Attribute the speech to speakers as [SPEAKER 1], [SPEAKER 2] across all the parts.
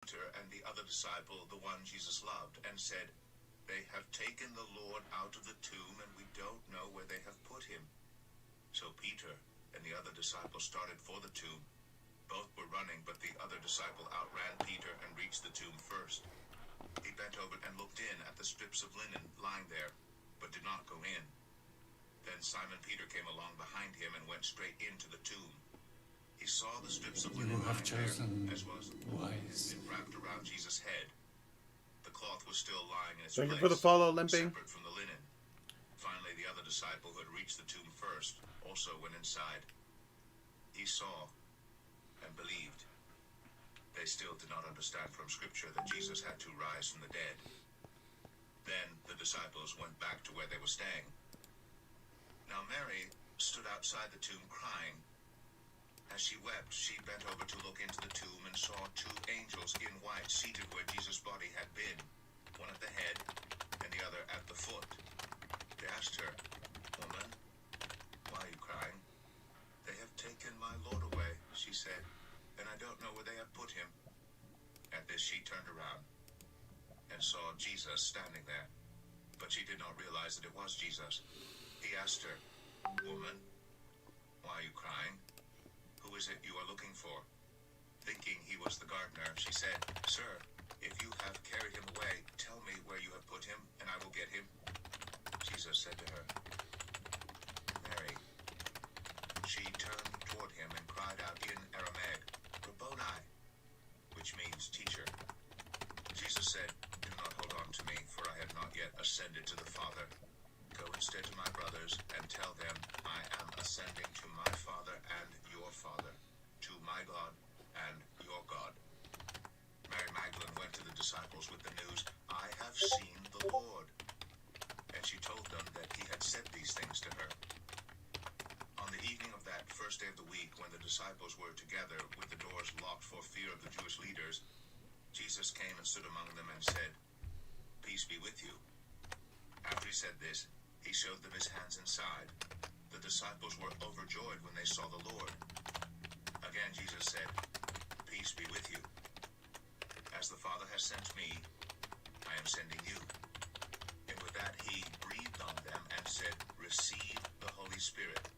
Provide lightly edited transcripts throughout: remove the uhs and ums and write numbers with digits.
[SPEAKER 1] Peter and the other disciple, the one Jesus loved, and said, "They have taken the Lord out of the tomb, and we don't know where they have put him." So Peter and the other disciple started for the tomb. Both were running, but the other disciple outran Peter and reached the tomb first. He bent over and looked in at the strips of linen lying there, but did not go in. Then Simon Peter came along behind him and went straight into the tomb. He saw the strips of linen
[SPEAKER 2] have
[SPEAKER 1] lying
[SPEAKER 2] chosen
[SPEAKER 1] there, as well as the cloth that had been wrapped around Jesus' head. The cloth was still lying in its
[SPEAKER 3] Thank
[SPEAKER 1] place,
[SPEAKER 3] you for the follow, Limping.
[SPEAKER 1] separate from the linen. Finally, the other disciple who had reached the tomb first also went inside. He saw and believed. They still did not understand from Scripture that Jesus had to rise from the dead. Then the disciples went back to where they were staying. Now Mary stood outside the tomb crying. As she wept, she bent over to look into the tomb and saw two angels in white seated where Jesus' body had been, one at the head and the other at the foot. They asked her, "Woman, why are you crying?" "They have taken my Lord away," she said, "and I don't know where they have put him." At this she turned around and saw Jesus standing there, but she did not realize that it was Jesus. He asked her, "Woman, why are you crying? Who is it you are looking for?" Thinking he was the gardener, she said, "Sir, if you have carried him away, tell me where you have put him, and I will get him." Jesus said to her, "Mary." She turned toward him and cried out in Aramaic, "Rabboni," which means teacher. Jesus said, "Do not hold on to me, for I have not yet ascended to the Father. Go instead to my brothers and tell them, I am ascending to my Father and your Father, to my God and your God." Mary Magdalene went to the disciples with the news, "I have seen the Lord." And she told them that he had said these things to her. On the evening of that first day of the week, when the disciples were together with the doors locked for fear of the Jewish leaders, Jesus came and stood among them and said, "Peace be with you." After he said this, he showed them his hands and side. The disciples were overjoyed when they saw the Lord. Again Jesus said, "Peace be with you. As the Father has sent me, I am sending you." And with that he breathed on them and said, "Receive the Holy Spirit.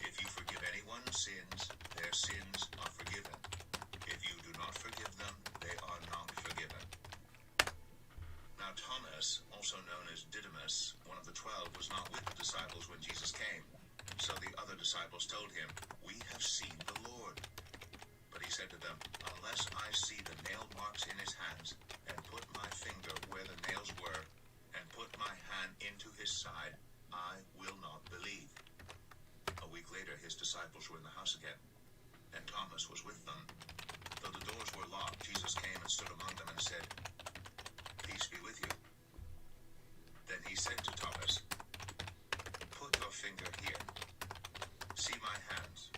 [SPEAKER 1] If you forgive anyone's sins, their sins are forgiven. If you do not forgive them, they are not forgiven." Now Thomas, also known as Didymus, one of the 12, was not with the disciples when Jesus came. So the other disciples told him, "We have seen the Lord." But he said to them, "Unless I see the nail marks in his hands, and put my finger where the nails were, and put my hand into his side, I will not believe." A week later, his disciples were in the house again, and Thomas was with them. Though the doors were locked, Jesus came and stood among them and said, "Peace be with you." Then he said to Thomas, "Put your finger here. See my hands.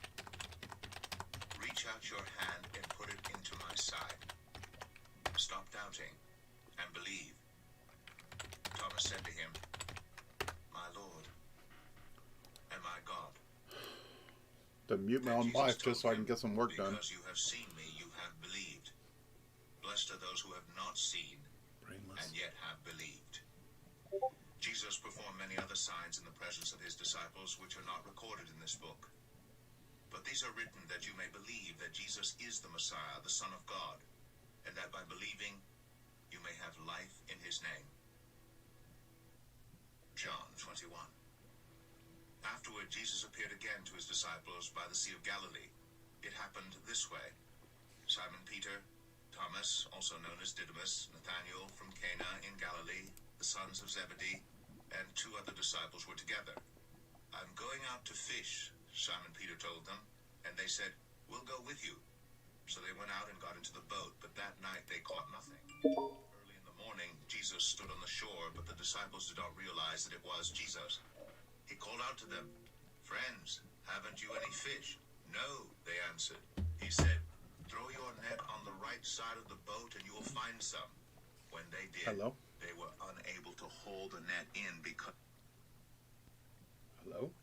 [SPEAKER 1] Reach out your hand and put it into my side. Stop doubting and believe." Thomas said to him, "My Lord and my God."
[SPEAKER 3] To mute my
[SPEAKER 1] Then
[SPEAKER 3] own
[SPEAKER 1] Jesus
[SPEAKER 3] mic just so I
[SPEAKER 1] told
[SPEAKER 3] can get some work
[SPEAKER 1] him,
[SPEAKER 3] done.
[SPEAKER 1] "Because you have seen me, you have believed. Blessed are those who have not seen
[SPEAKER 3] Brainless.
[SPEAKER 1] and yet have believed." Jesus performed many other signs in the presence of his disciples, which are not recorded in this book. But these are written that you may believe that Jesus is the Messiah, the Son of God, and that by believing you may have life in his name. John 21. Afterward, Jesus appeared again to his disciples by the Sea of Galilee. It happened this way. Simon Peter, Thomas, also known as Didymus, Nathanael from Cana in Galilee, the sons of Zebedee, and 2 other disciples were together. "I'm going out to fish," Simon Peter told them, and they said, "We'll go with you." So they went out and got into the boat, but that night they caught nothing. Early in the morning, Jesus stood on the shore, but the disciples did not realize that it was Jesus. He called out to them, "Friends, haven't you any fish?" "No," they answered. He said, "Throw your net on the right side of the boat and you will find some." When they did,
[SPEAKER 3] Hello?
[SPEAKER 1] they were unable to haul the net in because...
[SPEAKER 3] Hello?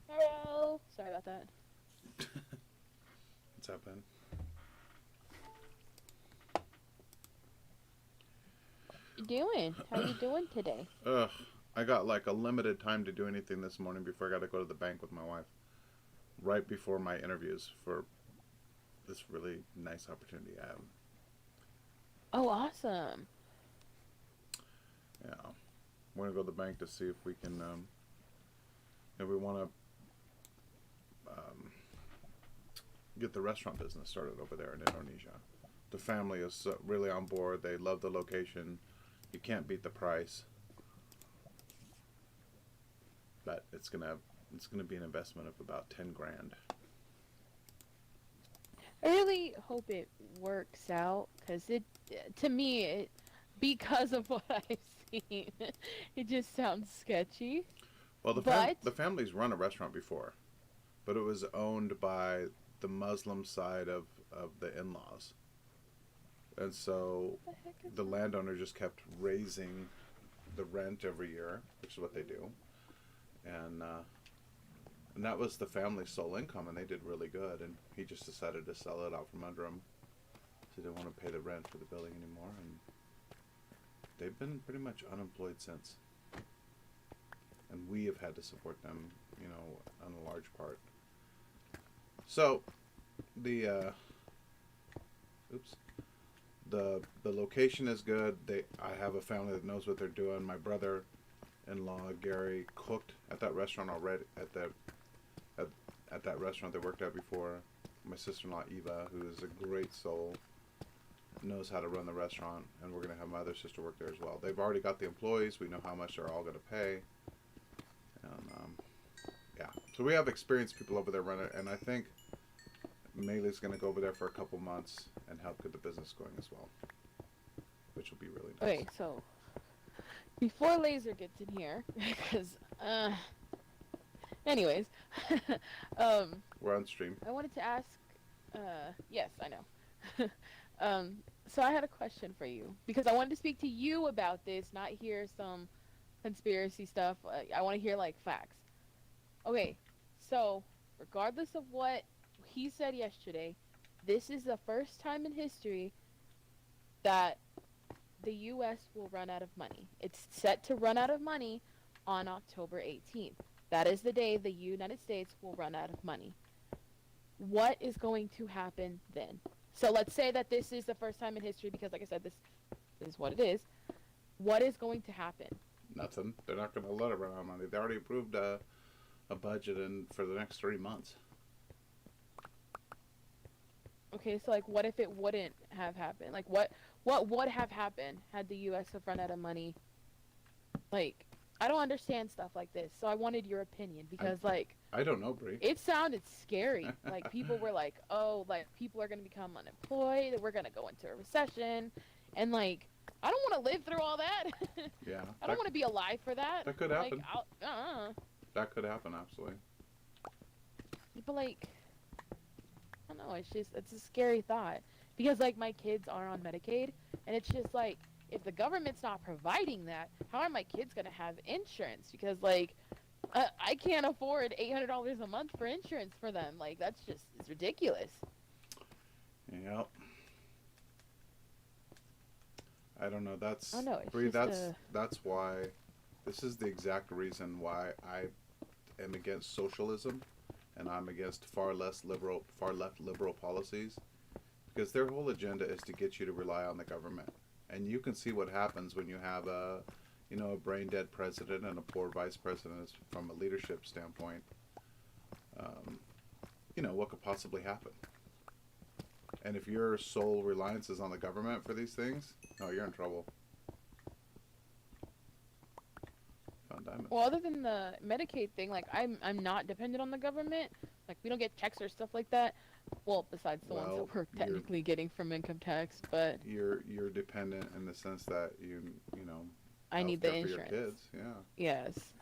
[SPEAKER 4] Hello. Sorry about that.
[SPEAKER 3] What's happening?
[SPEAKER 2] you doing? How you doing today?
[SPEAKER 3] Ugh. I got like a limited time to do anything this morning before I got to go to the bank with my wife. Right before my interviews for this really nice opportunity I have.
[SPEAKER 2] Oh, awesome.
[SPEAKER 3] Yeah. We're going to go to the bank to see if we can, if we want to get the restaurant business started over there in Indonesia. The family is really on board. They love the location. You can't beat the price. But it's gonna be an investment of about 10 grand.
[SPEAKER 2] I really hope it works out because to me, because of what I've seen, it just sounds sketchy.
[SPEAKER 3] Well,
[SPEAKER 2] But
[SPEAKER 3] the family's run a restaurant before, but it was owned by the Muslim side of the in-laws, and so
[SPEAKER 2] what the heck is
[SPEAKER 3] the
[SPEAKER 2] that?
[SPEAKER 3] landowner just kept raising the rent every year, which is what they do, and that was the family's sole income, and they did really good. And he just decided to sell it out from under him. So he didn't want to pay the rent for the building anymore, and they've been pretty much unemployed since. And we have had to support them, on a large part. So, the the location is good. I have a family that knows what they're doing. My brother-in-law Gary cooked at that restaurant already. At that restaurant they worked at before. My sister-in-law Eva, who is a great soul, knows how to run the restaurant, and we're gonna have my other sister work there as well. They've already got the employees. We know how much they're all gonna pay, and yeah. So we have experienced people over there running it, and I think Maylee's gonna go over there for a couple months and help get the business going as well, which will be really nice.
[SPEAKER 2] Okay, so before Laser gets in here, because anyways,
[SPEAKER 3] We're on stream.
[SPEAKER 2] I wanted to ask. Yes, I know. So I had a question for you because I wanted to speak to you about this, not hear some conspiracy stuff. I want to hear like facts. Okay, so regardless of what he said yesterday, this is the first time in history that the U.S. will run out of money. It's set to run out of money on October 18th. That is the day the United States will run out of money. What is going to happen then? So let's say that this is the first time in history because, like I said, this is what it is. What is going to happen?
[SPEAKER 3] Nothing. They're not going to let it run out of money. They already approved a budget for the next 3 months.
[SPEAKER 2] Okay, so like, what if it wouldn't have happened? Like, what would have happened had the U.S. have run out of money? Like, I don't understand stuff like this, so I wanted your opinion because,
[SPEAKER 3] I don't know, Bree.
[SPEAKER 2] it sounded scary. Like, people were like, oh, like, people are going to become unemployed, we're going to go into a recession, and, like, I don't want to live through all that.
[SPEAKER 3] Yeah.
[SPEAKER 2] I don't want to be alive for that.
[SPEAKER 3] That could happen.
[SPEAKER 2] Like,
[SPEAKER 3] That could happen, absolutely.
[SPEAKER 2] But, like, I don't know, it's a scary thought. Because, like, my kids are on Medicaid, and it's just, like, if the government's not providing that, how are my kids going to have insurance? Because, like, I can't afford $800 a month for insurance for them. Like, it's ridiculous.
[SPEAKER 3] Yep. I don't know.
[SPEAKER 2] I know, it's
[SPEAKER 3] Bree,
[SPEAKER 2] just
[SPEAKER 3] that's why, this is the exact reason why I am against socialism, and I'm against far left liberal policies, because their whole agenda is to get you to rely on the government. And you can see what happens when you have a brain dead president and a poor vice president from a leadership standpoint. What could possibly happen? And if your sole reliance is on the government for these things, oh, you're in trouble. Found diamonds.
[SPEAKER 2] Well, other than the Medicaid thing, like, I'm not dependent on the government. Like, we don't get checks or stuff like that. Well, besides the ones
[SPEAKER 3] Well,
[SPEAKER 2] that we're technically getting from income tax, but
[SPEAKER 3] You're dependent in the sense that
[SPEAKER 2] I need the
[SPEAKER 3] healthcare for your
[SPEAKER 2] insurance.
[SPEAKER 3] kids. Yeah.
[SPEAKER 2] Yes.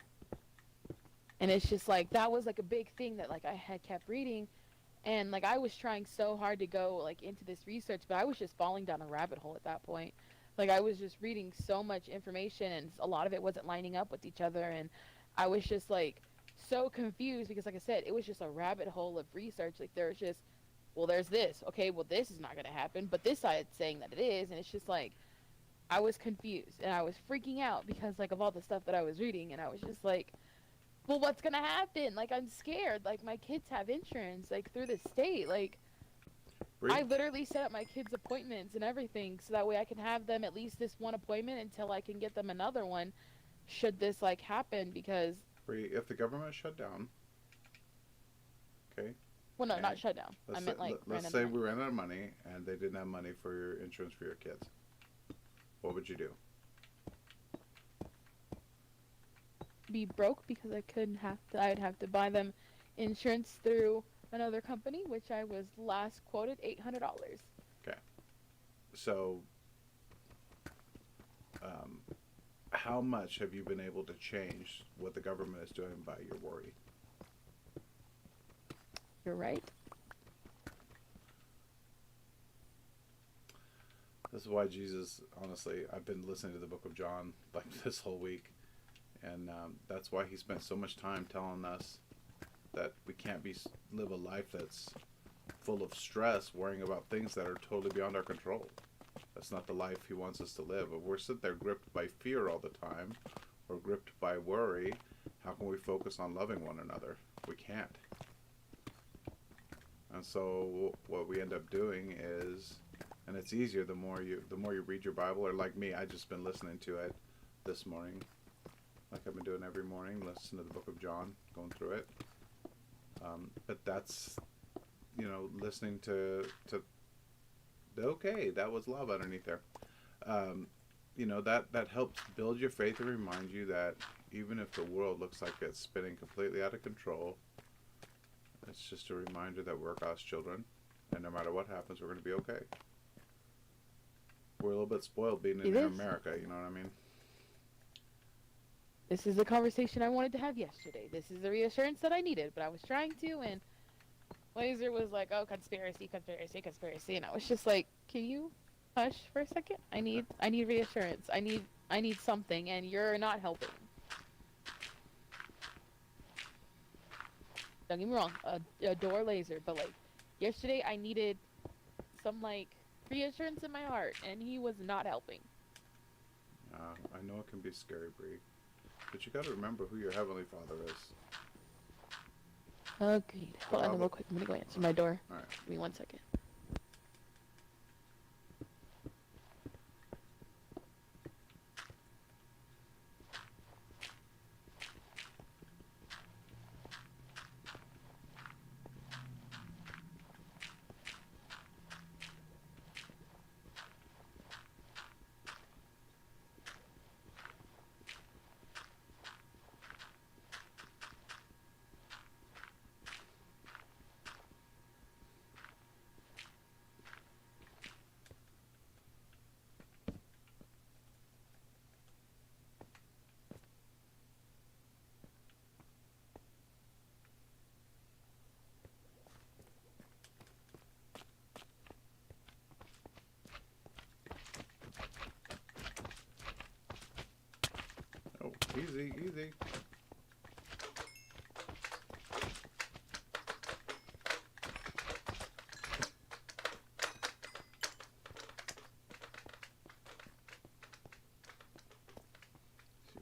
[SPEAKER 2] And it's just like that was like a big thing that like I had kept reading, and like I was trying so hard to go like into this research, but I was just falling down a rabbit hole at that point. Like I was just reading so much information, and a lot of it wasn't lining up with each other, and I was just like so confused because, like I said, it was just a rabbit hole of research. Like there's just, well, there's this. Okay, well, this is not going to happen, but this side's saying that it is, and it's just like I was confused and I was freaking out because like of all the stuff that I was reading, and I was just like, well, what's gonna happen? Like, I'm scared. Like, my kids have insurance like through the state. Like, I literally set up my kids' appointments and everything so that way I can have them at least this one appointment until I can get them another one should this like happen, because
[SPEAKER 3] If the government shut down, okay.
[SPEAKER 2] well, no,
[SPEAKER 3] And
[SPEAKER 2] not shut down. I meant like
[SPEAKER 3] let's say we ran out of money and they didn't have money for your insurance for your kids. What would you do?
[SPEAKER 2] Be broke because I'd have to buy them insurance through another company, which I was last quoted $800.
[SPEAKER 3] Okay. So, how much have you been able to change what the government is doing by your worry?
[SPEAKER 2] You're right.
[SPEAKER 3] This is why Jesus, honestly, I've been listening to the book of John like this whole week. And that's why he spent so much time telling us that we can't live a life that's full of stress, worrying about things that are totally beyond our control. That's not the life he wants us to live. If we're sitting there gripped by fear all the time, or gripped by worry, how can we focus on loving one another? We can't. And so what we end up doing is, and it's easier the more you read your Bible, or like me, I just been listening to it this morning, like I've been doing every morning, listen to the book of John, going through it. But that's, listening to okay, that was love underneath there. That helps build your faith and remind you that even if the world looks like it's spinning completely out of control, it's just a reminder that we're God's children, and no matter what happens, we're going to be okay. We're a little bit spoiled being in America, you know what I mean?
[SPEAKER 2] This is a conversation I wanted to have yesterday. This is the reassurance that I needed, but I was trying to, and Laser was like, oh, conspiracy, conspiracy, conspiracy, and I was just like, can you hush for a second? I need reassurance. I need something, and you're not helping. Don't get me wrong, adore Laser, but like, yesterday I needed some like reassurance in my heart, and he was not helping.
[SPEAKER 3] I know it can be scary, Bree. But you got to remember who your Heavenly Father is.
[SPEAKER 2] Agreed. Hold on real quick. I'm going to go answer my door.
[SPEAKER 3] All right.
[SPEAKER 2] Give me 1 second.
[SPEAKER 3] Oh, easy, easy.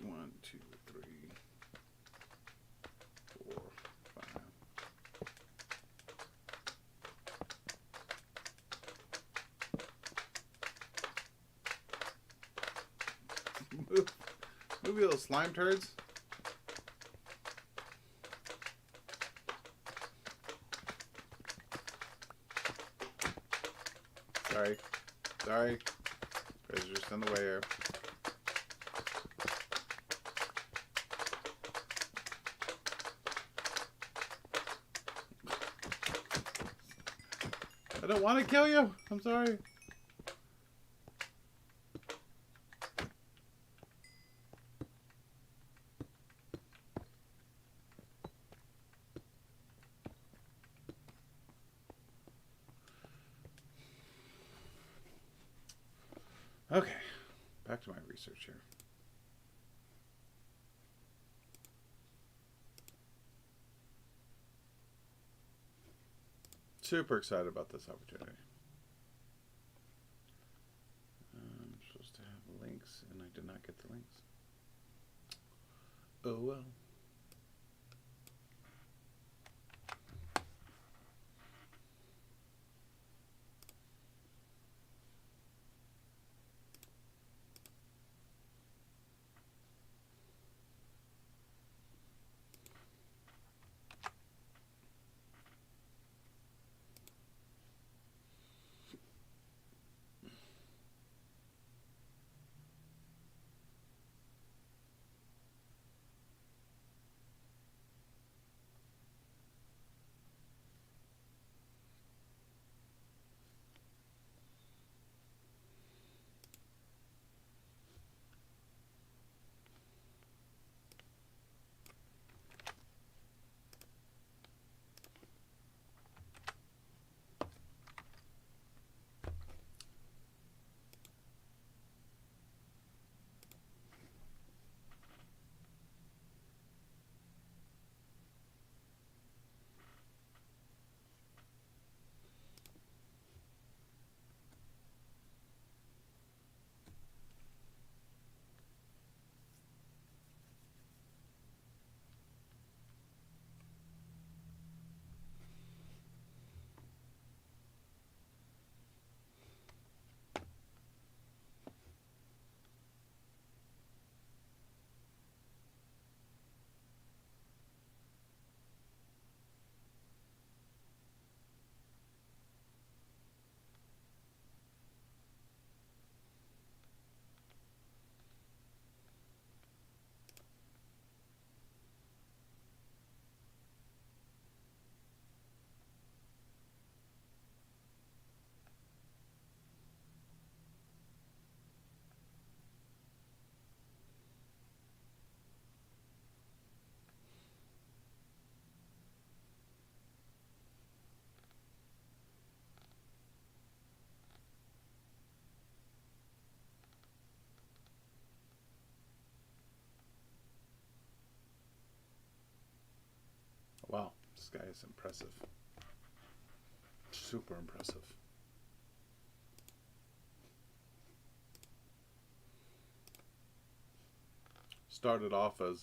[SPEAKER 3] One, two, three, 4, 5. Move you little slime turds. Sorry. Guys are just in the way here. I don't want to kill you. I'm sorry. Okay, back to my research here. Super excited about this opportunity. I'm supposed to have did not get the links. Oh well. Wow, this guy is impressive. Super impressive. Started off as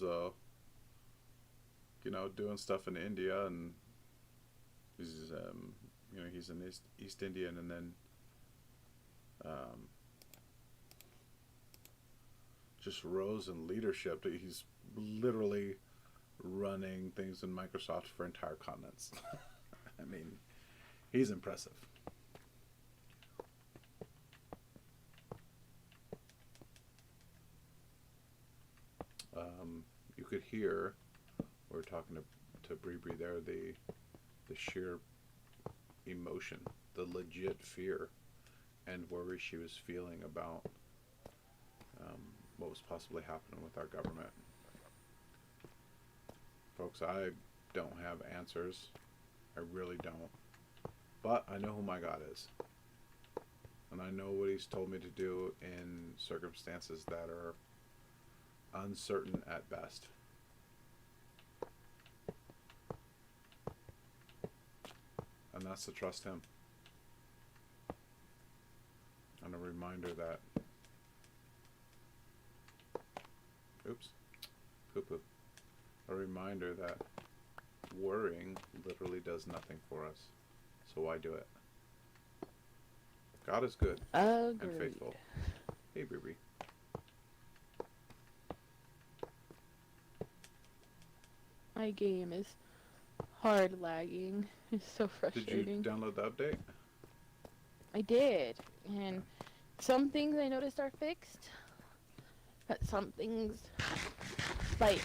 [SPEAKER 3] doing stuff in India, and he's he's an East Indian, and then just rose in leadership. He's literally running things in Microsoft for entire continents. I mean, he's impressive. You could hear, we were talking to Bree there, the sheer emotion, the legit fear and worry she was feeling about what was possibly happening with our government. Folks, I don't have answers. I really don't. But I know who my God is. And I know what He's told me to do in circumstances that are uncertain at best. And that's to trust Him. And a reminder that, poo-poo. A reminder that worrying literally does nothing for us. So why do it? God is good and faithful. Hey, Bree.
[SPEAKER 2] My game is hard lagging. It's so frustrating.
[SPEAKER 3] Did you download the update?
[SPEAKER 2] I did, and some things I noticed are fixed, but some things, like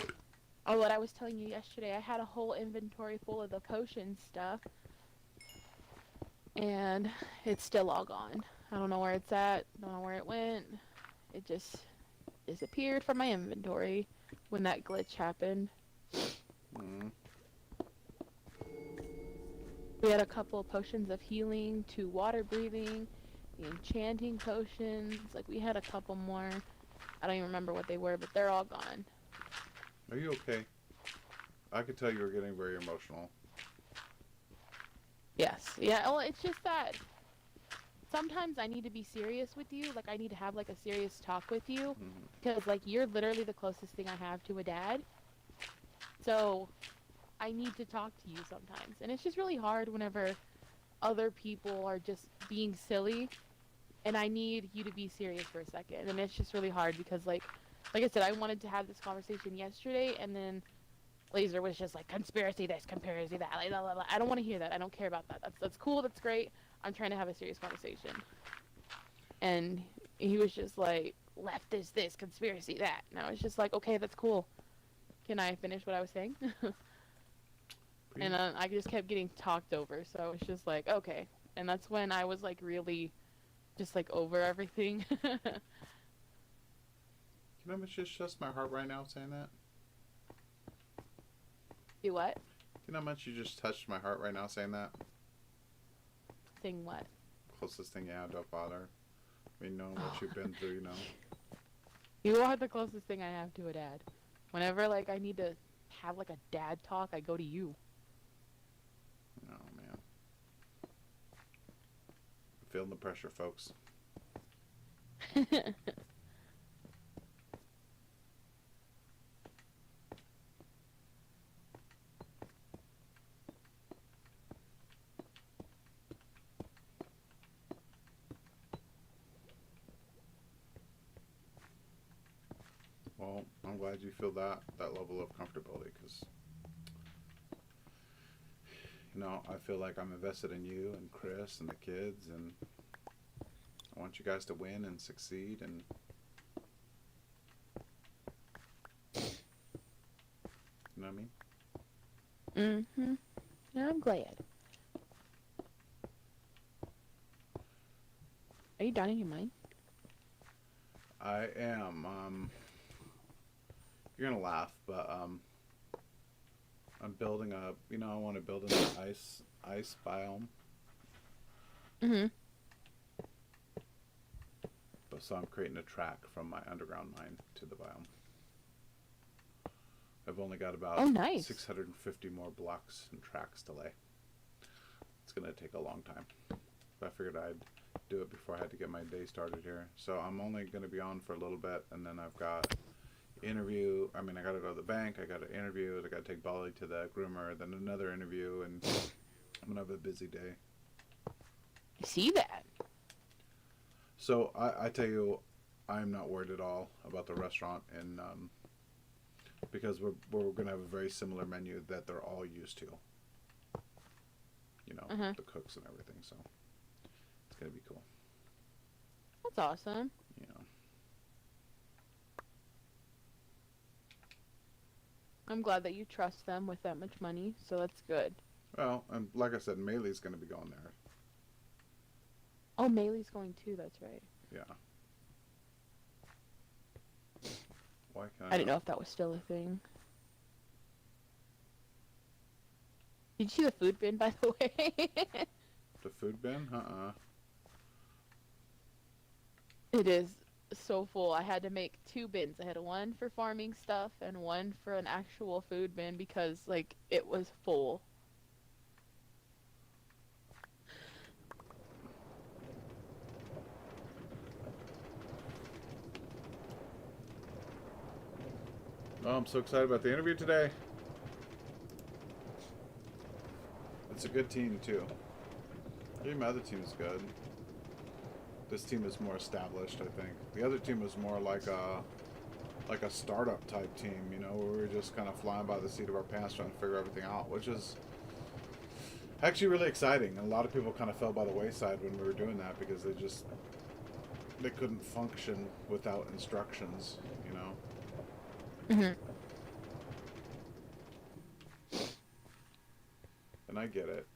[SPEAKER 2] what I was telling you yesterday, I had a whole inventory full of the potion stuff, and it's still all gone. I don't know where it's at, don't know where it went. It just disappeared from my inventory when that glitch happened. We had a couple of potions of healing, 2 water breathing, the enchanting potions. Like, we had a couple more. I don't even remember what they were, but they're all gone.
[SPEAKER 3] Are you okay? I could tell you were getting very emotional.
[SPEAKER 2] Yes. Yeah, well, it's just that sometimes I need to be serious with you. Like, I need to have, like, a serious talk with you.
[SPEAKER 3] Mhm.
[SPEAKER 2] Because, like, you're literally the closest thing I have to a dad. So, I need to talk to you sometimes. And it's just really hard whenever other people are just being silly. And I need you to be serious for a second. And it's just really hard because, like I said, I wanted to have this conversation yesterday. And then Laser was just like, conspiracy this, conspiracy that. Like, blah, blah, blah. I don't want to hear that. I don't care about that. That's cool. That's great. I'm trying to have a serious conversation. And he was just like, left is this, conspiracy that. And I was just like, okay, that's cool. Can I finish what I was saying? And I just kept getting talked over. So I was just like, okay. And that's when I was like really just like over everything.
[SPEAKER 3] You know how much just my heart right now saying that?
[SPEAKER 2] Do what?
[SPEAKER 3] You know how much you just touched my heart right now saying that?
[SPEAKER 2] Saying what?
[SPEAKER 3] Closest thing you have to a father. I mean, knowing what you've been through, you know.
[SPEAKER 2] You are the closest thing I have to a dad. Whenever like I need to have like a dad talk, I go to you.
[SPEAKER 3] Oh, man. I'm feeling the pressure, folks. Well, I'm glad you feel that level of comfortability, because, you know, I feel like I'm invested in you and Chris and the kids, and I want you guys to win and succeed, and you know what I mean?
[SPEAKER 2] Mm-hmm. I'm glad. Are you done in your mind?
[SPEAKER 3] I am. You're gonna laugh, but I'm building a. You know, I want to build an ice biome.
[SPEAKER 2] Mm-hmm.
[SPEAKER 3] So I'm creating a track from my underground mine to the biome. I've only got about 650 more blocks and tracks to lay. It's gonna take a long time. But I figured I'd do it before I had to get my day started here. So I'm only gonna be on for a little bit, and then I've got interview. I mean, I gotta go to the bank. I gotta interview. I gotta take Bolly to the groomer. Then another interview, and I'm gonna have a busy day.
[SPEAKER 2] I see that.
[SPEAKER 3] So I tell you, I'm not worried at all about the restaurant, and because we're gonna have a very similar menu that they're all used to. You know, the cooks and everything. So it's gonna be cool.
[SPEAKER 2] That's awesome.
[SPEAKER 3] You know.
[SPEAKER 2] I'm glad that you trust them with that much money, so that's good.
[SPEAKER 3] Well, and like I said, Maylee's gonna be going there.
[SPEAKER 2] Oh, Maylee's going too, that's right.
[SPEAKER 3] Yeah. Why can't
[SPEAKER 2] I didn't know if that was still a thing. Did you see the food bin, by the way?
[SPEAKER 3] The food bin?
[SPEAKER 2] It is so full. I had to make 2 bins. I had one for farming stuff and one for an actual food bin because, like, it was full.
[SPEAKER 3] Oh, I'm so excited about the interview today. It's a good team, too. Maybe my other team is good. This team is more established, I think. The other team was more like a startup type team, you know, where we were just kind of flying by the seat of our pants trying to figure everything out, which is actually really exciting. And a lot of people kind of fell by the wayside when we were doing that because they couldn't function without instructions, you know. And I get it,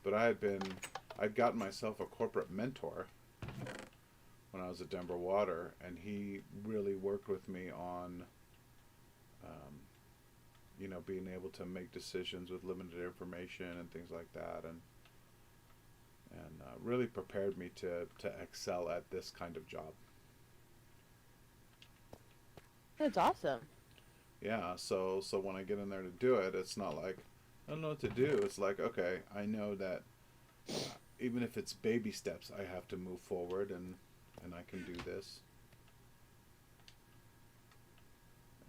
[SPEAKER 3] but I'd gotten myself a corporate mentor when I was at Denver Water, and he really worked with me on, you know, being able to make decisions with limited information and things like that, and really prepared me to excel at this kind of job.
[SPEAKER 2] That's awesome.
[SPEAKER 3] Yeah, so when I get in there to do it, it's not like I don't know what to do. It's like, okay, I know that even if it's baby steps, I have to move forward, and I can do this.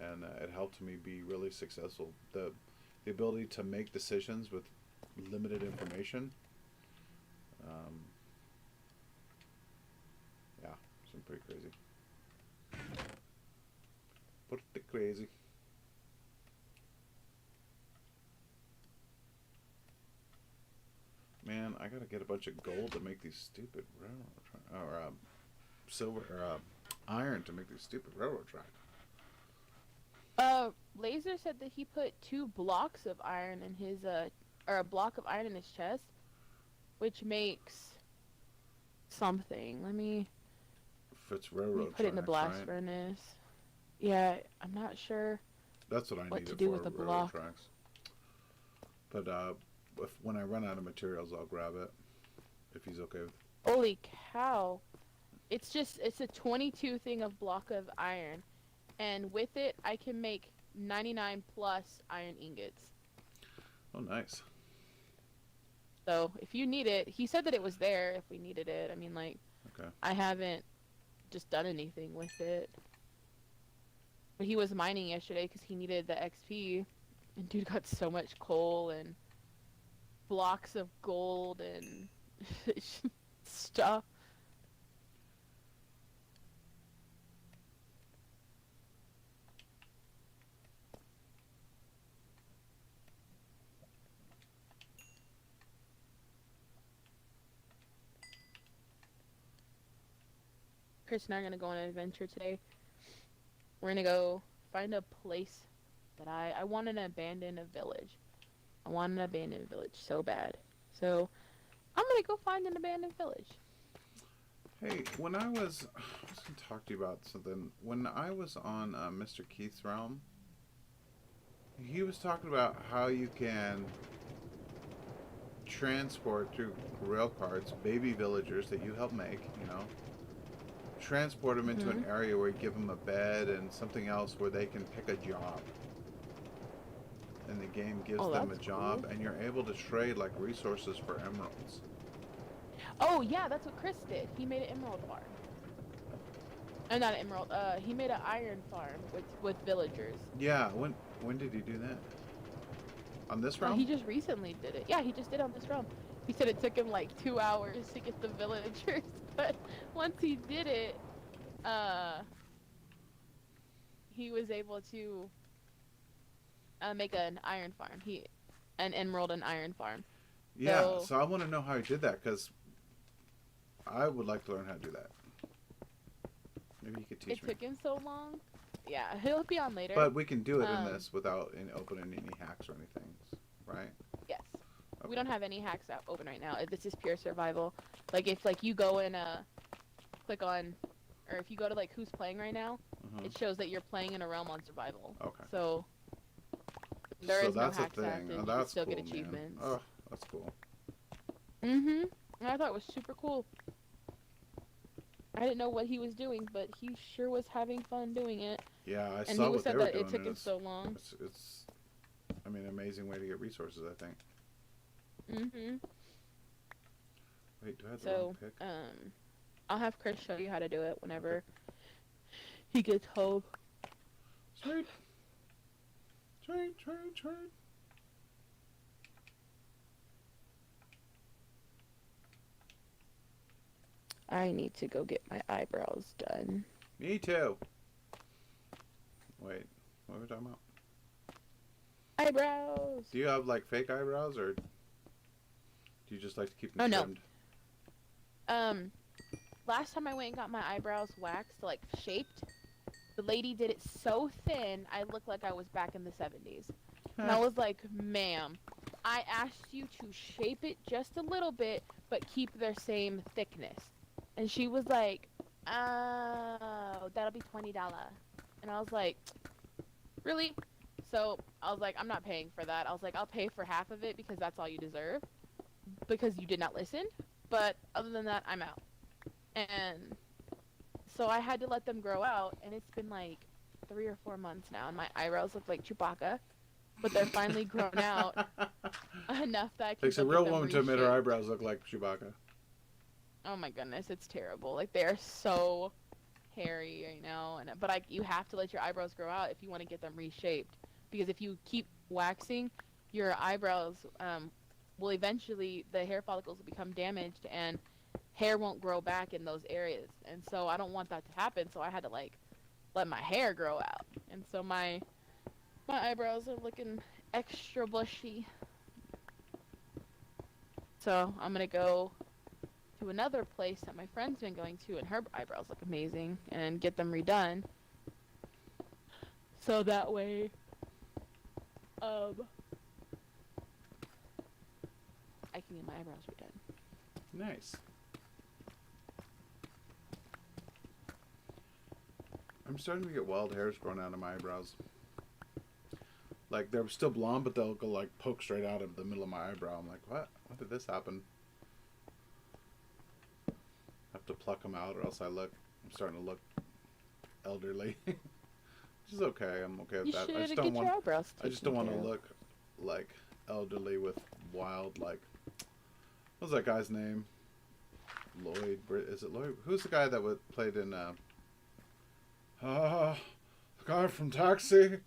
[SPEAKER 3] And it helped me be really successful. The ability to make decisions with limited information. Yeah, it's pretty crazy. Pretty crazy. Man, I gotta get a bunch of gold to make these stupid railroad or silver or iron to make these stupid railroad tracks.
[SPEAKER 2] Laser said that he put 2 blocks of iron in his or a block of iron in his chest, which makes something. Let me
[SPEAKER 3] Put
[SPEAKER 2] it in the blast furnace. Yeah, I'm not sure.
[SPEAKER 3] That's what I
[SPEAKER 2] what
[SPEAKER 3] need
[SPEAKER 2] to
[SPEAKER 3] it
[SPEAKER 2] do
[SPEAKER 3] for,
[SPEAKER 2] with the
[SPEAKER 3] railroad
[SPEAKER 2] block.
[SPEAKER 3] tracks. But when I run out of materials, I'll grab it. If he's okay with.
[SPEAKER 2] Holy cow! It's a 22 thing of block of iron, and with it I can make 99 plus iron ingots.
[SPEAKER 3] Oh, nice.
[SPEAKER 2] So if you need it, he said that it was there if we needed it. I mean, like,
[SPEAKER 3] Okay.
[SPEAKER 2] I haven't just done anything with it. But he was mining yesterday because he needed the XP, and dude got so much coal and blocks of gold and stuff. Chris and I are gonna go on an adventure today. We're gonna go find a place that I want an abandoned village. I want an abandoned village so bad. So I'm gonna go find an abandoned village.
[SPEAKER 3] Hey, when I was gonna talk to you about something. When I was on Mr. Keith's realm, he was talking about how you can transport through rail carts baby villagers that you help make, transport them into an area where you give them a bed and something else where they can pick a job. And the game gives them a job,
[SPEAKER 2] cool.
[SPEAKER 3] and you're able to trade like resources for emeralds.
[SPEAKER 2] Oh yeah, that's what Chris did. He made an emerald farm. Not an emerald. He made an iron farm with villagers.
[SPEAKER 3] Yeah, when did he do that? On this realm?
[SPEAKER 2] He just recently did it. Yeah, he just did it on this realm. He said it took him like 2 hours to get the villagers, but once he did it, he was able to make an iron farm. An emerald and iron farm.
[SPEAKER 3] Yeah, so I want to know how he did that, because I would like to learn how to do that. Maybe you could teach me.
[SPEAKER 2] It took him so long. Yeah, he'll be on later.
[SPEAKER 3] But we can do it in this without opening any hacks or anything, right?
[SPEAKER 2] Yes.
[SPEAKER 3] Okay.
[SPEAKER 2] We don't have any hacks out open right now. This is pure survival. Like, if you go and click on, or if you go to like who's playing right now, it shows that you're playing in a realm on survival.
[SPEAKER 3] Okay.
[SPEAKER 2] So there is no
[SPEAKER 3] that's
[SPEAKER 2] hacks
[SPEAKER 3] a thing.
[SPEAKER 2] out, and
[SPEAKER 3] Oh,
[SPEAKER 2] you can
[SPEAKER 3] that's
[SPEAKER 2] still
[SPEAKER 3] cool,
[SPEAKER 2] get achievements.
[SPEAKER 3] Man. Oh, that's cool.
[SPEAKER 2] And I thought it was super cool. I didn't know what he was doing, but he sure was having fun doing it.
[SPEAKER 3] Yeah, I
[SPEAKER 2] and
[SPEAKER 3] saw
[SPEAKER 2] he
[SPEAKER 3] what
[SPEAKER 2] said
[SPEAKER 3] they were
[SPEAKER 2] that
[SPEAKER 3] doing.
[SPEAKER 2] it took him so long.
[SPEAKER 3] It's an amazing way to get resources, I think. Wait, do I have the wrong pick?
[SPEAKER 2] I'll have Chris show you how to do it whenever he gets home.
[SPEAKER 3] Trade.
[SPEAKER 2] I need to go get my eyebrows done.
[SPEAKER 3] Me too. Wait, what are we talking about?
[SPEAKER 2] Eyebrows!
[SPEAKER 3] Do you have like fake eyebrows, or do you just like to keep them trimmed?
[SPEAKER 2] No. Last time I went and got my eyebrows waxed, like shaped, the lady did it so thin, I looked like I was back in the 70s. And I was like, ma'am, I asked you to shape it just a little bit, but keep their same thickness. And she was like, oh, that'll be $20. And I was like, really? So I was like, I'm not paying for that. I was like, I'll pay for half of it because that's all you deserve. Because you did not listen. But other than that, I'm out. And so I had to let them grow out. And it's been like 3 or 4 months now. And my eyebrows look like Chewbacca. But they're finally grown out enough that I can
[SPEAKER 3] Takes a real woman to admit her eyebrows look like Chewbacca.
[SPEAKER 2] Oh my goodness, it's terrible. Like they are so hairy right now, and you have to let your eyebrows grow out if you want to get them reshaped. Because if you keep waxing, your eyebrows will eventually the hair follicles will become damaged and hair won't grow back in those areas. And so I don't want that to happen. So I had to like let my hair grow out, and so my eyebrows are looking extra bushy. So I'm gonna go to another place that my friend's been going to, and her eyebrows look amazing, and get them redone. So that way, I can get my eyebrows redone.
[SPEAKER 3] Nice. I'm starting to get wild hairs growing out of my eyebrows. Like, they're still blonde, but they'll go, like, poke straight out of the middle of my eyebrow. I'm like, what? What did this happen? I have to pluck them out, or else I'm starting to look elderly. Which is okay. I'm okay with that. I just don't want to look, like, elderly with wild, like... What's that guy's name? Lloyd. Is it Lloyd? Who's the guy that played in, the guy from Taxi?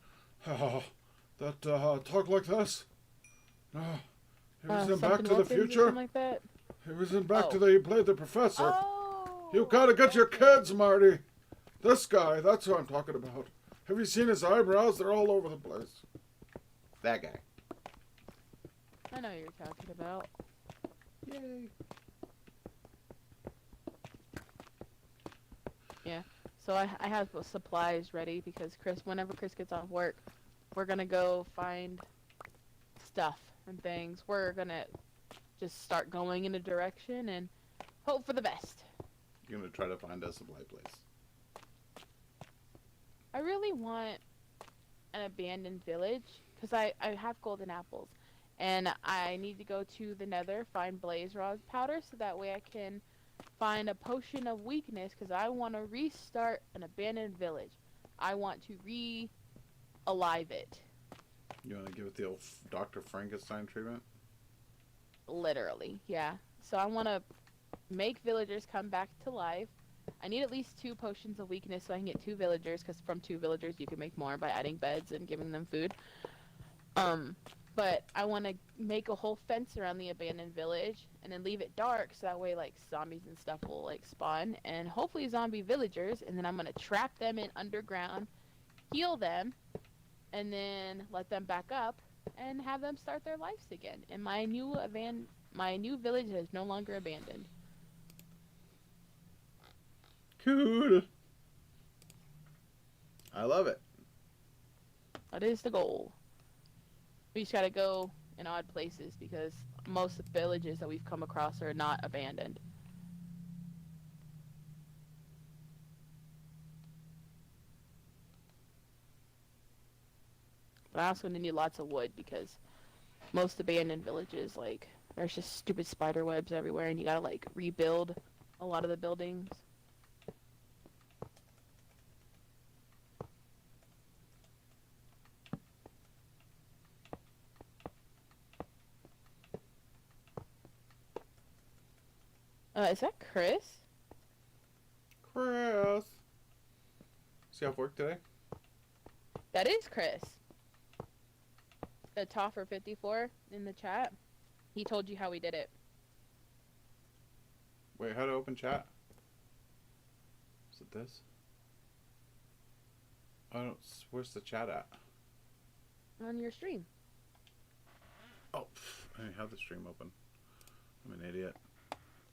[SPEAKER 3] That talk like this. He was in Back to the Future.
[SPEAKER 2] Like that?
[SPEAKER 3] He was in Back to the. He played the professor.
[SPEAKER 2] Oh,
[SPEAKER 3] You gotta get your kids, Marty. This guy. That's who I'm talking about. Have you seen his eyebrows? They're all over the place. That guy.
[SPEAKER 2] I know who you're talking about.
[SPEAKER 3] Yay.
[SPEAKER 2] Yeah. So I have supplies ready because whenever Chris gets off work, we're gonna go find stuff and things. We're gonna just start going in a direction and hope for the best.
[SPEAKER 3] You're gonna try to find a supply place.
[SPEAKER 2] I really want an abandoned village because I have golden apples, and I need to go to the Nether, find blaze rod powder, so that way I can find a potion of weakness, because I want to restart an abandoned village. I want to re-alive it.
[SPEAKER 3] You want to give it the old Dr. Frankenstein treatment?
[SPEAKER 2] Literally, yeah. So I want to make villagers come back to life. I need at least 2 potions of weakness so I can get 2 villagers, because from 2 villagers you can make more by adding beds and giving them food. But I want to make a whole fence around the abandoned village and then leave it dark so that way like zombies and stuff will like spawn, and hopefully zombie villagers, and then I'm going to trap them in underground, heal them, and then let them back up and have them start their lives again. And my new village is no longer abandoned.
[SPEAKER 3] Cool. I love it.
[SPEAKER 2] That is the goal. We just gotta go in odd places because most villages that we've come across are not abandoned. But I also need lots of wood because most abandoned villages, like, there's just stupid spider webs everywhere and you gotta, like, rebuild a lot of the buildings. Is that Chris?
[SPEAKER 3] Chris. See off work today?
[SPEAKER 2] That is Chris. The Toffer54 in the chat. He told you how we did it.
[SPEAKER 3] Wait, how to open chat? Is it this? I don't. Where's the chat at?
[SPEAKER 2] On your stream.
[SPEAKER 3] Oh, I didn't have the stream open. I'm an idiot.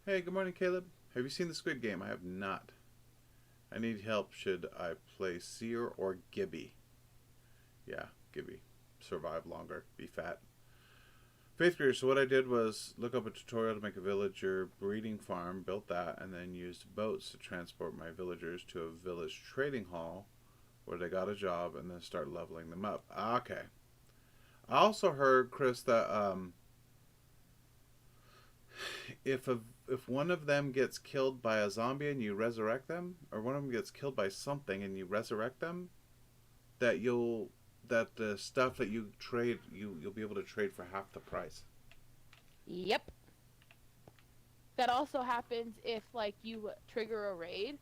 [SPEAKER 3] Hey, good morning, Caleb. Have you seen the Squid Game? I have not. I need help. Should I play Seer or Gibby? Yeah, Gibby. Survive longer. Be fat. Faith Greer. So what I did was look up a tutorial to make a villager breeding farm, built that, and then used boats to transport my villagers to a village trading hall where they got a job and then start leveling them up. Okay. I also heard, Chris, that if one of them gets killed by a zombie and you resurrect them, or one of them gets killed by something and you resurrect them, that the stuff that you trade, you'll be able to trade for half the price.
[SPEAKER 2] Yep. that also happens if like you trigger a raid,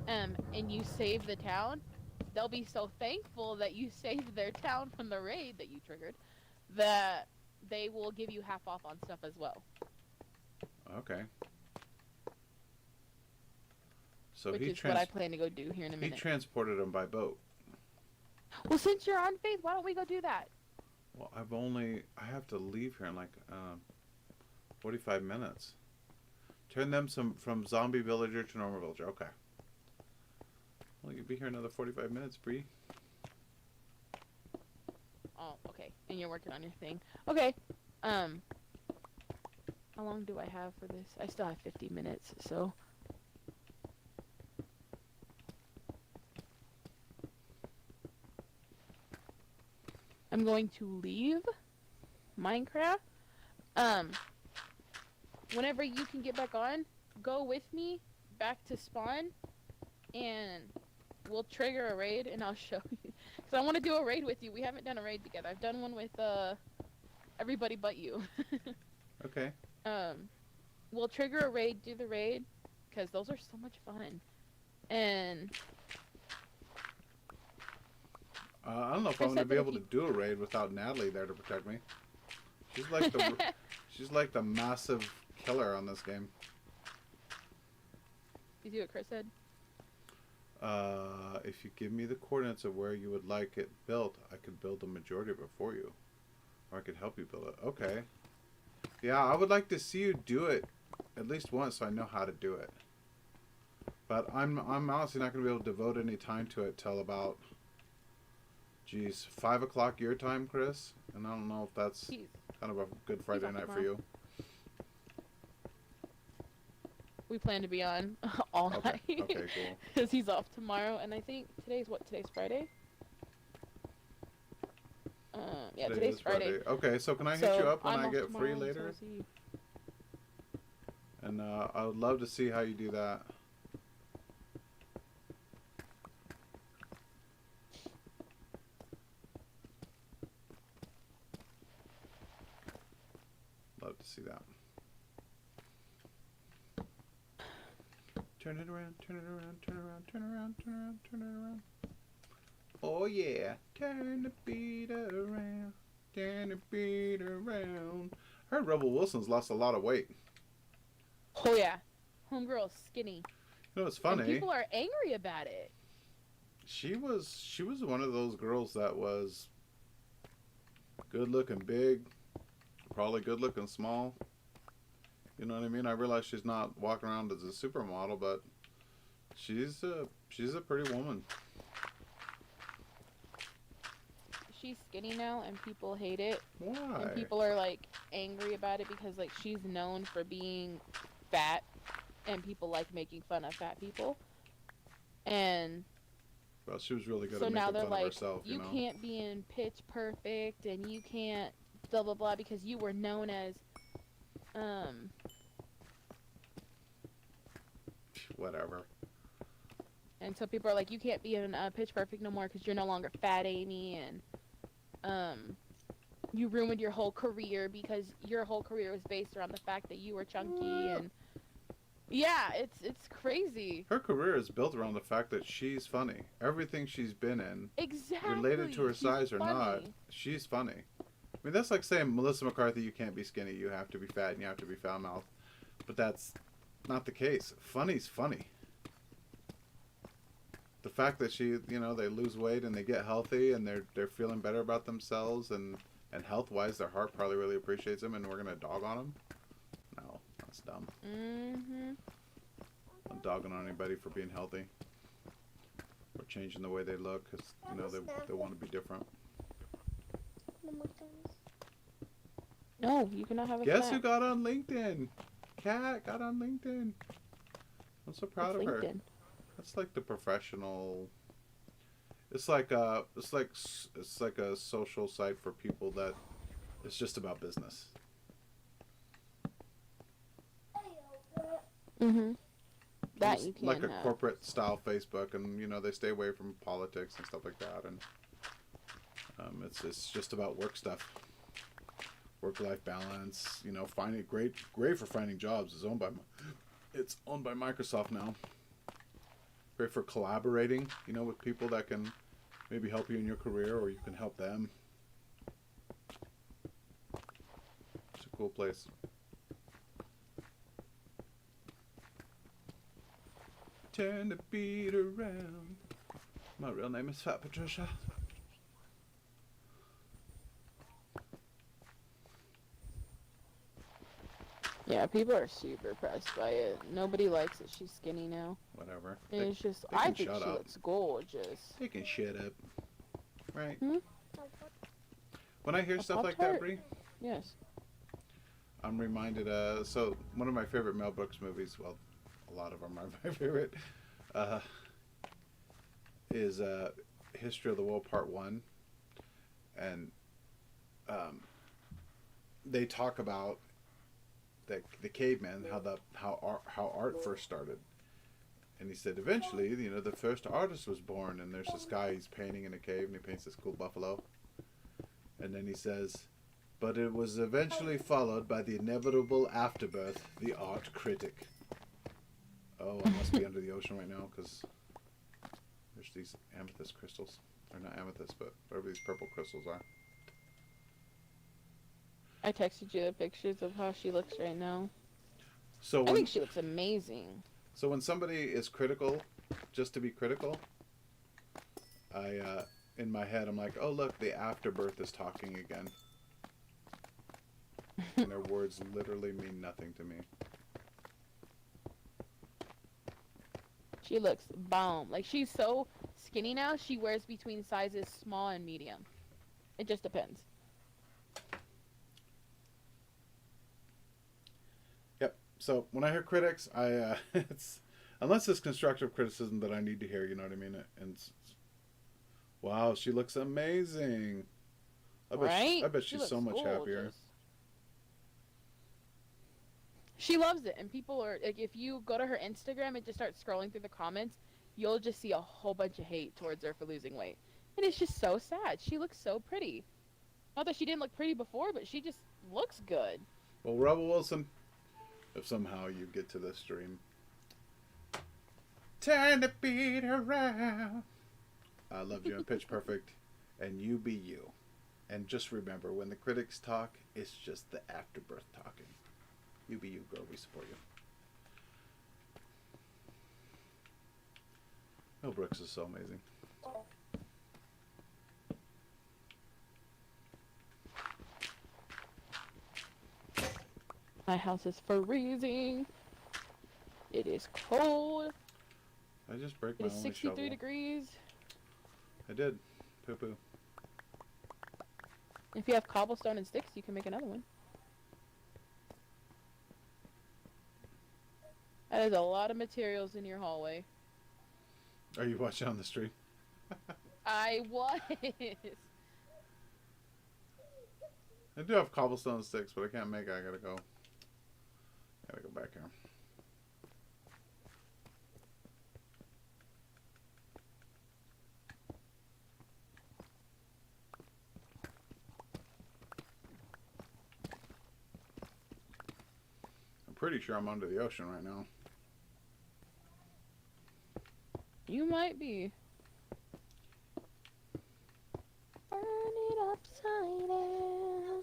[SPEAKER 2] and you save the town. They'll be so thankful that you saved their town from the raid that you triggered, that they will give you half off on stuff as well.
[SPEAKER 3] Okay. So
[SPEAKER 2] Which is what I plan to go do here in a minute.
[SPEAKER 3] He transported them by boat.
[SPEAKER 2] Well, since you're on Faith, why don't we go do that?
[SPEAKER 3] Well, I have to leave here in like 45 minutes. Turn them from zombie villager to normal villager. Okay. Well, you'll be here another 45 minutes, Bree.
[SPEAKER 2] Oh, okay. And you're working on your thing. Okay. How long do I have for this? I still have 50 minutes, so. I'm going to leave Minecraft. Whenever you can get back on, go with me back to spawn, and we'll trigger a raid, and I'll show you. Because I want to do a raid with you. We haven't done a raid together. I've done one with everybody but you.
[SPEAKER 3] Okay.
[SPEAKER 2] We'll trigger a raid, do the raid, because those are so much fun. And
[SPEAKER 3] I don't know if I'm going to be able to do a raid without Natalie there to protect me. She's like the she's like the massive killer on this game.
[SPEAKER 2] You see what Chris said?
[SPEAKER 3] If you give me the coordinates of where you would like it built, I could build the majority of it for you, or I could help you build it. Okay. Yeah, I would like to see you do it at least once, so I know how to do it. But I'm honestly not going to be able to devote any time to it till about, geez, 5 o'clock your time, Chris. And I don't know if that's kind of a good Friday night for you.
[SPEAKER 2] We plan to be on all night.
[SPEAKER 3] Okay, cool.
[SPEAKER 2] Because he's off tomorrow, and I think today's Friday? Yeah, today's Friday.
[SPEAKER 3] Okay, so can I hit you up when I get free later? And I would love to see how you do that. Love to see that. Turn it around, turn it around, turn it around, turn it around, turn it around, turn it around. Oh yeah, turn the beat around, turn the beat around. I heard Rebel Wilson's lost a lot of weight.
[SPEAKER 2] Oh yeah, homegirl's skinny.
[SPEAKER 3] You know, it's funny.
[SPEAKER 2] And people are angry about it.
[SPEAKER 3] She was one of those girls that was good looking big, probably good looking small. You know what I mean? I realize she's not walking around as a supermodel, but she's a pretty woman.
[SPEAKER 2] She's skinny now, and people hate it.
[SPEAKER 3] Why?
[SPEAKER 2] And people are like angry about it because like she's known for being fat, and people like making fun of fat people. And
[SPEAKER 3] well, she was really good
[SPEAKER 2] so
[SPEAKER 3] at
[SPEAKER 2] now
[SPEAKER 3] making
[SPEAKER 2] they're
[SPEAKER 3] fun
[SPEAKER 2] like,
[SPEAKER 3] of herself. You know?
[SPEAKER 2] can't be in Pitch Perfect, and you can't blah blah blah because you were known as
[SPEAKER 3] whatever.
[SPEAKER 2] And so people are like, you can't be in Pitch Perfect no more because you're no longer Fat Amy, and you ruined your whole career because your whole career was based around the fact that you were chunky. And yeah, it's crazy.
[SPEAKER 3] Her career is built around the fact that she's funny. Everything she's been in,
[SPEAKER 2] exactly,
[SPEAKER 3] related to her
[SPEAKER 2] she's
[SPEAKER 3] size or
[SPEAKER 2] funny.
[SPEAKER 3] not, she's funny. I mean, that's like saying Melissa McCarthy, you can't be skinny, you have to be fat, and you have to be foul-mouthed. But that's not the case. Funny's funny. The fact that they lose weight and they get healthy and they're feeling better about themselves and health-wise, their heart probably really appreciates them, and we're gonna dog on them? No, that's dumb. I'm dogging on anybody for being healthy or changing the way they look because they want to be different.
[SPEAKER 2] No, you cannot have a
[SPEAKER 3] Guess
[SPEAKER 2] snack.
[SPEAKER 3] who got on LinkedIn? Kat got on LinkedIn. I'm so proud of her. That's like the professional. It's like a social site for people that it's just about business.
[SPEAKER 2] That
[SPEAKER 3] it's
[SPEAKER 2] you can
[SPEAKER 3] like a
[SPEAKER 2] have.
[SPEAKER 3] corporate style Facebook, and they stay away from politics and stuff like that, and it's just about work stuff. work-life balance. You know, finding great for finding jobs. It's owned by Microsoft now. Great for collaborating. You know, with people that can maybe help you in your career, or you can help them. It's a cool place. Turn the beat around. My real name is Fat Patricia.
[SPEAKER 2] Yeah, people are super pressed by it. Nobody likes that she's skinny now.
[SPEAKER 3] Whatever.
[SPEAKER 2] And it's just,
[SPEAKER 3] they
[SPEAKER 2] I
[SPEAKER 3] can
[SPEAKER 2] think
[SPEAKER 3] shut
[SPEAKER 2] she
[SPEAKER 3] up.
[SPEAKER 2] looks gorgeous.
[SPEAKER 3] They can shut up. Right?
[SPEAKER 2] Hmm?
[SPEAKER 3] When I hear
[SPEAKER 2] A
[SPEAKER 3] stuff like
[SPEAKER 2] Pop-Tart?
[SPEAKER 3] that, Bree,
[SPEAKER 2] Yes.
[SPEAKER 3] I'm reminded, so one of my favorite Mel Brooks movies, well, a lot of them are my favorite, is History of the World Part 1. And they talk about the caveman, how art first started. And he said eventually, you know, the first artist was born, and there's this guy, he's painting in a cave, and he paints this cool buffalo. And then he says, but it was eventually followed by the inevitable afterbirth, the art critic. Oh, I must be under the ocean right now, because there's these amethyst crystals. They're not amethyst, but whatever these purple crystals are.
[SPEAKER 2] I texted you the pictures of how she looks right now.
[SPEAKER 3] So
[SPEAKER 2] I think she looks amazing.
[SPEAKER 3] So when somebody is critical, just to be critical, in my head, I'm like, oh, look, the afterbirth is talking again. And their words literally mean nothing to me.
[SPEAKER 2] She looks bomb. Like, she's so skinny now, she wears between sizes small and medium. It just depends.
[SPEAKER 3] Yep. So when I hear critics, it's unless it's constructive criticism that I need to hear, you know what I mean? And wow, she looks amazing. I bet she's so much happier.
[SPEAKER 2] She loves it, and people are like, if you go to her Instagram and just start scrolling through the comments, you'll just see a whole bunch of hate towards her for losing weight. And it's just so sad. She looks so pretty. Not that she didn't look pretty before, but she just looks good.
[SPEAKER 3] Well, Rebel Wilson, if somehow you get to this stream, turn the beat around. I loved you in Pitch Perfect, and you be you. And just remember, when the critics talk, it's just the afterbirth talking. You be you, girl. We support you. Mel Brooks is so amazing.
[SPEAKER 2] My house is freezing. It is cold.
[SPEAKER 3] I just break
[SPEAKER 2] It
[SPEAKER 3] my
[SPEAKER 2] is
[SPEAKER 3] only
[SPEAKER 2] 63
[SPEAKER 3] shovel.
[SPEAKER 2] degrees.
[SPEAKER 3] I did. Poo poo.
[SPEAKER 2] If you have cobblestone and sticks, you can make another one. That is a lot of materials in your hallway.
[SPEAKER 3] Are you watching on the stream?
[SPEAKER 2] I was.
[SPEAKER 3] I do have cobblestone sticks, but I can't make it. I gotta go. Gotta go back here. I'm pretty sure I'm under the ocean right now.
[SPEAKER 2] You might be. Burn it upside down.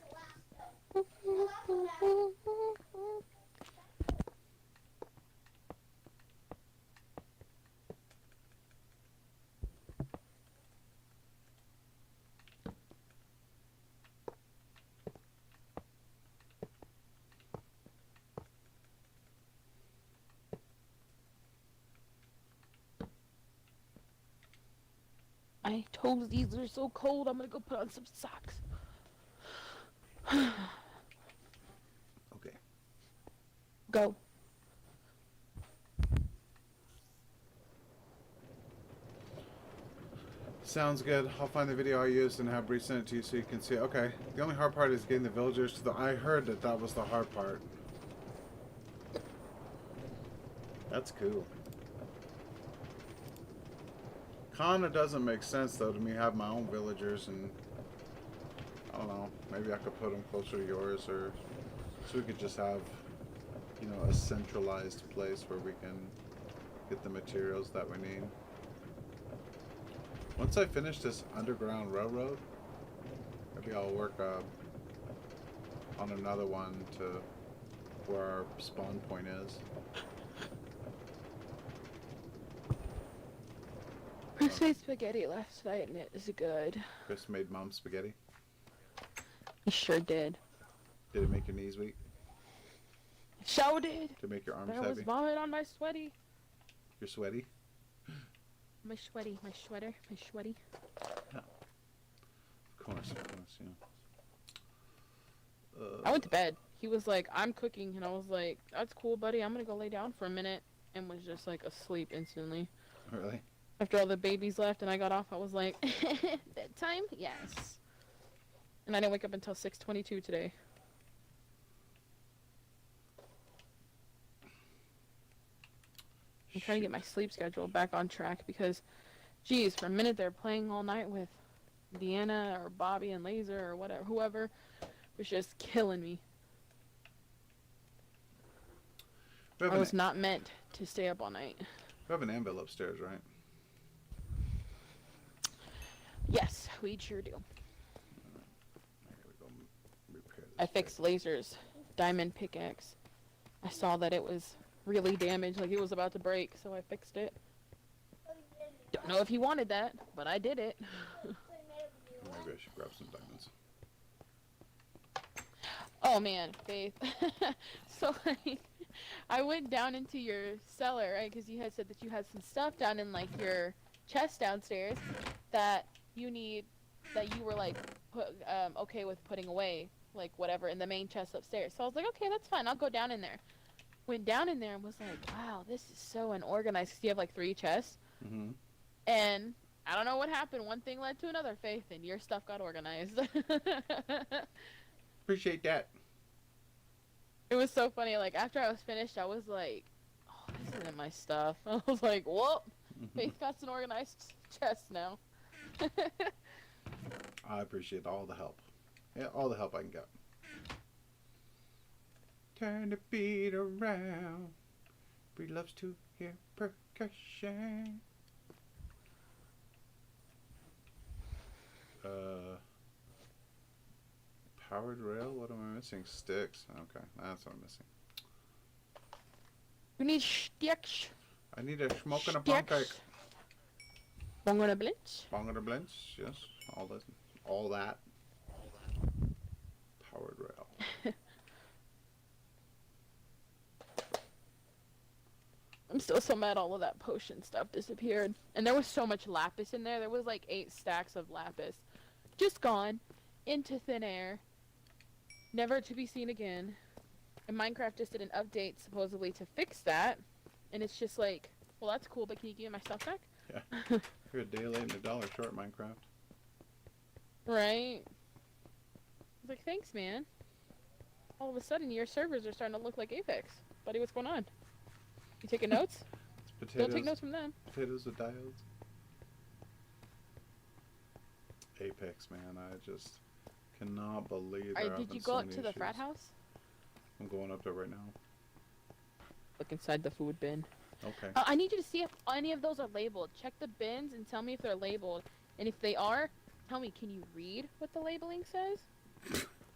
[SPEAKER 2] My toesies are so cold, I'm gonna go put on some socks.
[SPEAKER 3] Okay.
[SPEAKER 2] Go.
[SPEAKER 3] Sounds good. I'll find the video I used and have Bree send it to you so you can see it. Okay. The only hard part is getting the villagers to the... I heard that was the hard part. That's cool. Kinda doesn't make sense though to me have my own villagers, and I don't know. Maybe I could put them closer to yours, or so we could just have, you know, a centralized place where we can get the materials that we need. Once I finish this underground railroad, maybe I'll work on another one to where our spawn point is.
[SPEAKER 2] Crusade spaghetti last night and it is good.
[SPEAKER 3] Chris made mom spaghetti.
[SPEAKER 2] He sure did.
[SPEAKER 3] Did it make your knees weak?
[SPEAKER 2] Sure did.
[SPEAKER 3] Did it make your arms
[SPEAKER 2] There was
[SPEAKER 3] heavy?
[SPEAKER 2] vomit on my sweaty.
[SPEAKER 3] You're sweaty?
[SPEAKER 2] My sweaty, my sweater, my sweaty.
[SPEAKER 3] Of course, you know.
[SPEAKER 2] I went to bed. He was like, I'm cooking, and I was like, that's cool, buddy. I'm gonna go lay down for a minute, and was just like asleep instantly.
[SPEAKER 3] Really?
[SPEAKER 2] After all the babies left and I got off, I was like, bedtime? Yes. And I didn't wake up until 6:22 today. I'm trying to get my sleep schedule back on track because, geez, for a minute they're playing all night with Deanna or Bobby and Laser or whatever, whoever, was just killing me. I was not meant to stay up all night.
[SPEAKER 3] We have an anvil upstairs, right?
[SPEAKER 2] Yes, we sure do.
[SPEAKER 3] Go repair this
[SPEAKER 2] I fixed Laser's diamond pickaxe. I saw that it was really damaged, like it was about to break, so I fixed it. Don't know if he wanted that, but I did it.
[SPEAKER 3] Maybe I should grab some diamonds.
[SPEAKER 2] Oh man, Faith. So like, I went down into your cellar, right? Because you had said that you had some stuff down in like your chest downstairs that you need, that you were like okay with putting away, like whatever, in the main chest upstairs. So I was like, okay, that's fine. I'll go down in there. Went down in there and was like, wow, this is so unorganized. 'Cause you have like 3 chests, and I don't know what happened. One thing led to another, Faith, and your stuff got organized.
[SPEAKER 3] Appreciate that.
[SPEAKER 2] It was so funny. Like after I was finished, I was like, "Oh, this isn't my stuff." I was like, "Whoop!" Faith got an organized chest now.
[SPEAKER 3] I appreciate all the help. Yeah, all the help I can get. Turn the beat around. Bree loves to hear percussion. Powered rail? What am I missing? Sticks. Okay, that's what I'm missing.
[SPEAKER 2] We need sticks.
[SPEAKER 3] I need a smoke and a pancake.
[SPEAKER 2] Bong on a blinch.
[SPEAKER 3] Bong and a blinch, yes. All that. Powered rail.
[SPEAKER 2] I'm still so mad all of that potion stuff disappeared. And there was so much lapis in there. There was like 8 stacks of lapis. Just gone. Into thin air. Never to be seen again. And Minecraft just did an update supposedly to fix that. And it's just like, well, that's cool, but can you give me my stuff back?
[SPEAKER 3] Yeah. You're a day late and $1 short, Minecraft.
[SPEAKER 2] Right? I was like, thanks, man. All of a sudden, your servers are starting to look like Apex. Buddy, what's going on? You taking notes?
[SPEAKER 3] It's potatoes.
[SPEAKER 2] Don't take notes from them.
[SPEAKER 3] Potatoes with diodes. Apex, man. I just cannot believe that.
[SPEAKER 2] Did you go up to the frat house?
[SPEAKER 3] I'm going up there right now.
[SPEAKER 2] Look inside the food bin.
[SPEAKER 3] Okay.
[SPEAKER 2] I need you to see if any of those are labeled. Check the bins and tell me if they're labeled. And if they are, tell me, can you read what the labeling says?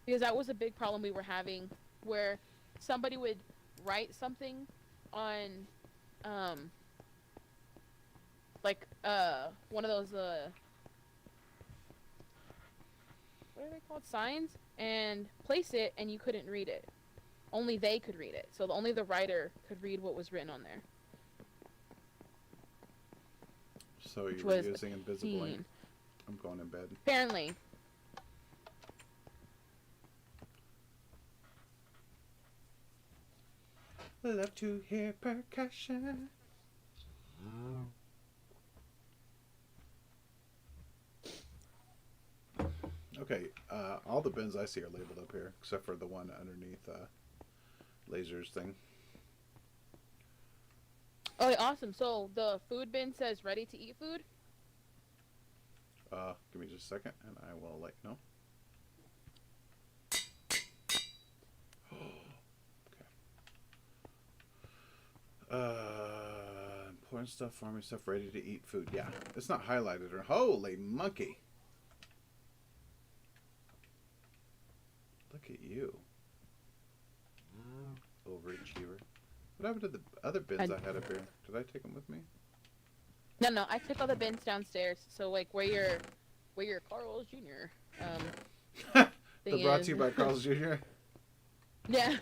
[SPEAKER 2] Because that was a big problem we were having, where somebody would write something on, one of those, what are they called? Signs? And place it, and you couldn't read it. Only they could read it. So only the writer could read what was written on there.
[SPEAKER 3] So you were using invisible ink. I'm going in bed.
[SPEAKER 2] Apparently.
[SPEAKER 3] I love to hear percussion. Okay, all the bins I see are labeled up here, except for the one underneath Laser's thing.
[SPEAKER 2] Okay, awesome. So the food bin says ready to eat food?
[SPEAKER 3] Give me just a second, and I will let you know. Important stuff, farming stuff, ready to eat food. Yeah, it's not highlighted. Or holy monkey! Look at you, overachiever. What happened to the other bins I had up here? Did I take them with me?
[SPEAKER 2] No, I took all the bins downstairs. So like where your Carl's Jr.
[SPEAKER 3] The brought to you by Carl's Jr.
[SPEAKER 2] Yeah,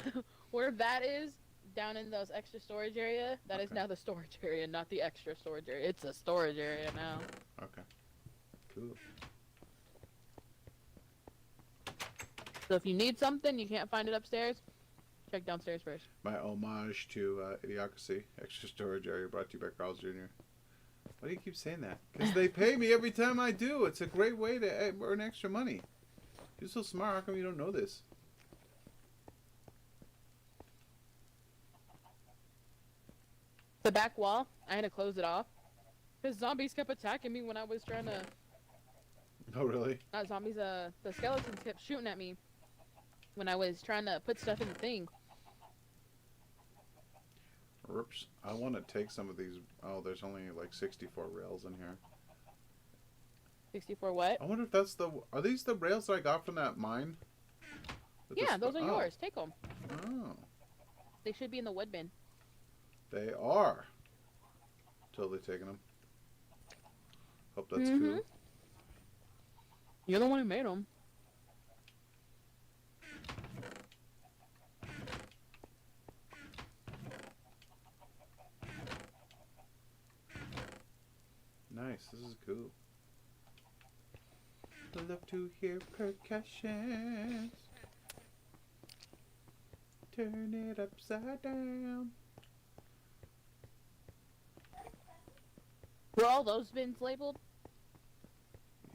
[SPEAKER 2] where that is down in those extra storage area. That is now the storage area, not the extra storage area. It's a storage area now.
[SPEAKER 3] Okay. Cool.
[SPEAKER 2] So if you need something, you can't find it upstairs, check downstairs first.
[SPEAKER 3] My homage to Idiocracy, extra storage area, brought to you by Carl's Jr. Why do you keep saying that? Because they pay me every time I do. It's a great way to earn extra money. You're so smart. How come you don't know this?
[SPEAKER 2] The back wall, I had to close it off because zombies kept attacking me when I was trying to.
[SPEAKER 3] Oh, really?
[SPEAKER 2] Not zombies. The skeletons kept shooting at me when I was trying to put stuff in the thing.
[SPEAKER 3] Oops. I want to take some of these. Oh, there's only like 64 rails in here.
[SPEAKER 2] 64 what?
[SPEAKER 3] I wonder if that's the... Are these the rails that I got from that mine?
[SPEAKER 2] Yeah, those are yours. Take them.
[SPEAKER 3] Oh.
[SPEAKER 2] They should be in the wood bin.
[SPEAKER 3] They are. Totally taking them. Hope that's cool.
[SPEAKER 2] You're the one who made them.
[SPEAKER 3] Nice. This is cool. I love to hear percussions. Turn it upside down.
[SPEAKER 2] Were all those bins labeled?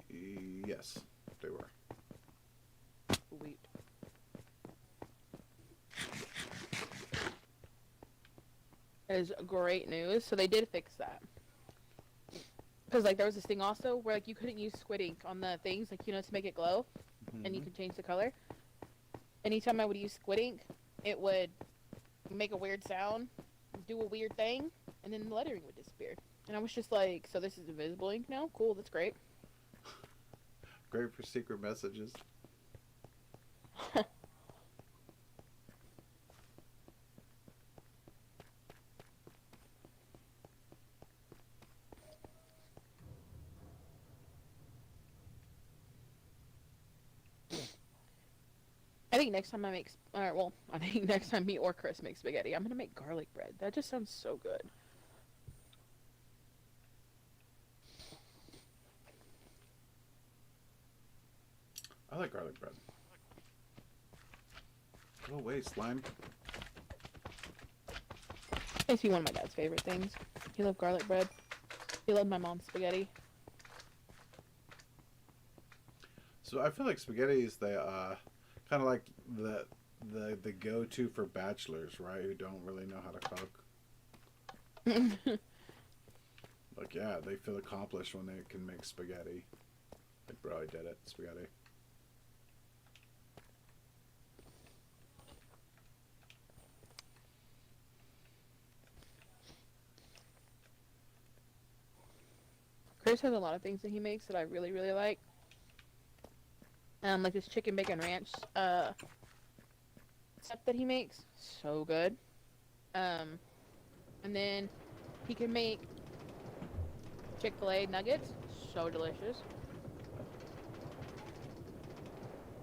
[SPEAKER 3] Yes, they were.
[SPEAKER 2] Sweet. That is great news. So they did fix that. Because like there was this thing also where like you couldn't use squid ink on the things, like, you know, to make it glow, and you could change the color. Anytime I would use squid ink, it would make a weird sound, do a weird thing, and then the lettering would disappear. And I was just like, so this is invisible ink now? Cool, that's great.
[SPEAKER 3] Great for secret messages.
[SPEAKER 2] I think next time I make, I think next time me or Chris make spaghetti, I'm gonna make garlic bread. That just sounds so good.
[SPEAKER 3] I like garlic bread. Go away, slime.
[SPEAKER 2] It's one of my dad's favorite things. He loved garlic bread. He loved my mom's spaghetti.
[SPEAKER 3] So I feel like spaghetti is the kind of like the go-to for bachelors, right? Who don't really know how to cook. Like, yeah, they feel accomplished when they can make spaghetti. Like, bro, I did it. Spaghetti.
[SPEAKER 2] Chris has a lot of things that he makes that I really, really like. Like this chicken bacon ranch stuff that he makes. So good. And then he can make Chick-fil-A nuggets. So delicious.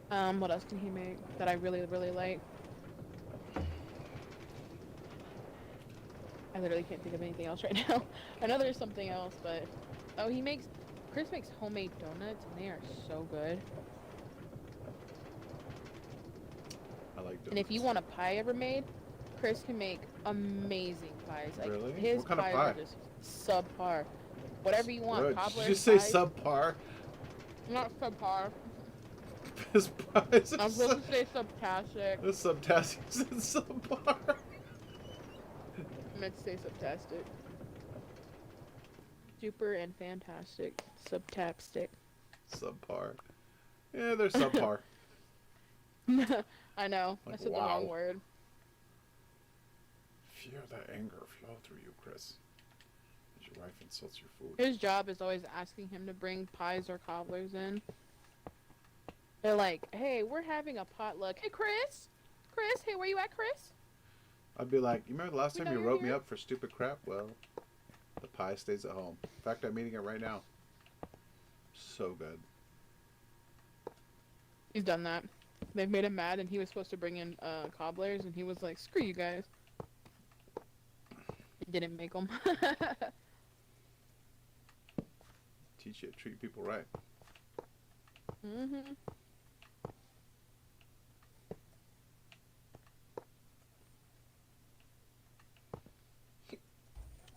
[SPEAKER 2] What else can he make that I really, really like? I literally can't think of anything else right now. I know there's something else, but... Oh, Chris makes homemade donuts, and they are so good.
[SPEAKER 3] I like donuts.
[SPEAKER 2] And if you want a pie ever made, Chris can make amazing pies. Like,
[SPEAKER 3] really?
[SPEAKER 2] His
[SPEAKER 3] What kind of
[SPEAKER 2] pies
[SPEAKER 3] pie?
[SPEAKER 2] are just subpar. Whatever you want.
[SPEAKER 3] Good.
[SPEAKER 2] Cobbler
[SPEAKER 3] Did you say
[SPEAKER 2] pies.
[SPEAKER 3] subpar?
[SPEAKER 2] Not subpar.
[SPEAKER 3] His pies are
[SPEAKER 2] I'm supposed to say subtastic.
[SPEAKER 3] The subtastic said subpar.
[SPEAKER 2] I meant to say subtastic. Super and fantastic. Subtapstick.
[SPEAKER 3] Subpar. Yeah, they're subpar.
[SPEAKER 2] I know. I
[SPEAKER 3] Like,
[SPEAKER 2] said the
[SPEAKER 3] wow.
[SPEAKER 2] wrong word.
[SPEAKER 3] Feel that anger flow through you, Chris. As your wife insults your food.
[SPEAKER 2] His job is always asking him to bring pies or cobblers in. They're like, hey, we're having a potluck. Hey, Chris? Chris, hey, where you at, Chris?
[SPEAKER 3] I'd be like, you remember the last
[SPEAKER 2] We
[SPEAKER 3] time
[SPEAKER 2] know
[SPEAKER 3] you
[SPEAKER 2] you're
[SPEAKER 3] wrote me
[SPEAKER 2] here.
[SPEAKER 3] up for stupid crap? Well, the pie stays at home. In fact, I'm eating it right now. So good.
[SPEAKER 2] He's done that. They've made him mad, and he was supposed to bring in cobblers, and he was like, screw you guys. He didn't make them.
[SPEAKER 3] Teach you to treat people right.
[SPEAKER 2] Mm-hmm.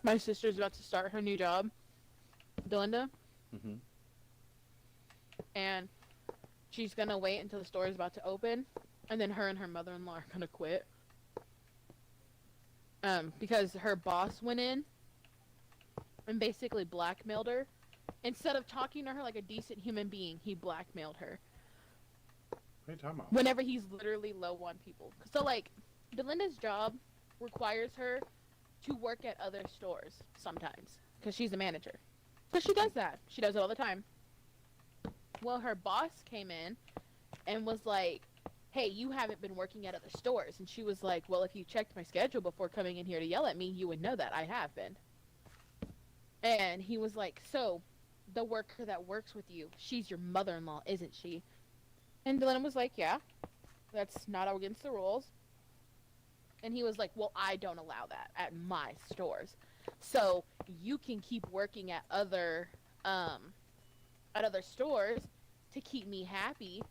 [SPEAKER 2] My sister's about to start her new job, Delinda,
[SPEAKER 3] Mm-hmm.
[SPEAKER 2] and she's gonna wait until the store is about to open, and then her and her mother-in-law are gonna quit. Because her boss went in and basically blackmailed her. Instead of talking to her like a decent human being, he blackmailed her.
[SPEAKER 3] What are you talking about?
[SPEAKER 2] Whenever he's literally low on people. So, like, Delinda's job requires her to work at other stores sometimes. Because she's a manager. Because she does that. She does it all the time. Well, her boss came in and was like, hey, you haven't been working at other stores. And she was like, well, if you checked my schedule before coming in here to yell at me, you would know that I have been. And he was like, so, the worker that works with you, she's your mother-in-law, isn't she? And Dylan was like, yeah, that's not against the rules. And he was like, well, I don't allow that at my stores. So you can keep working at other stores to keep me happy,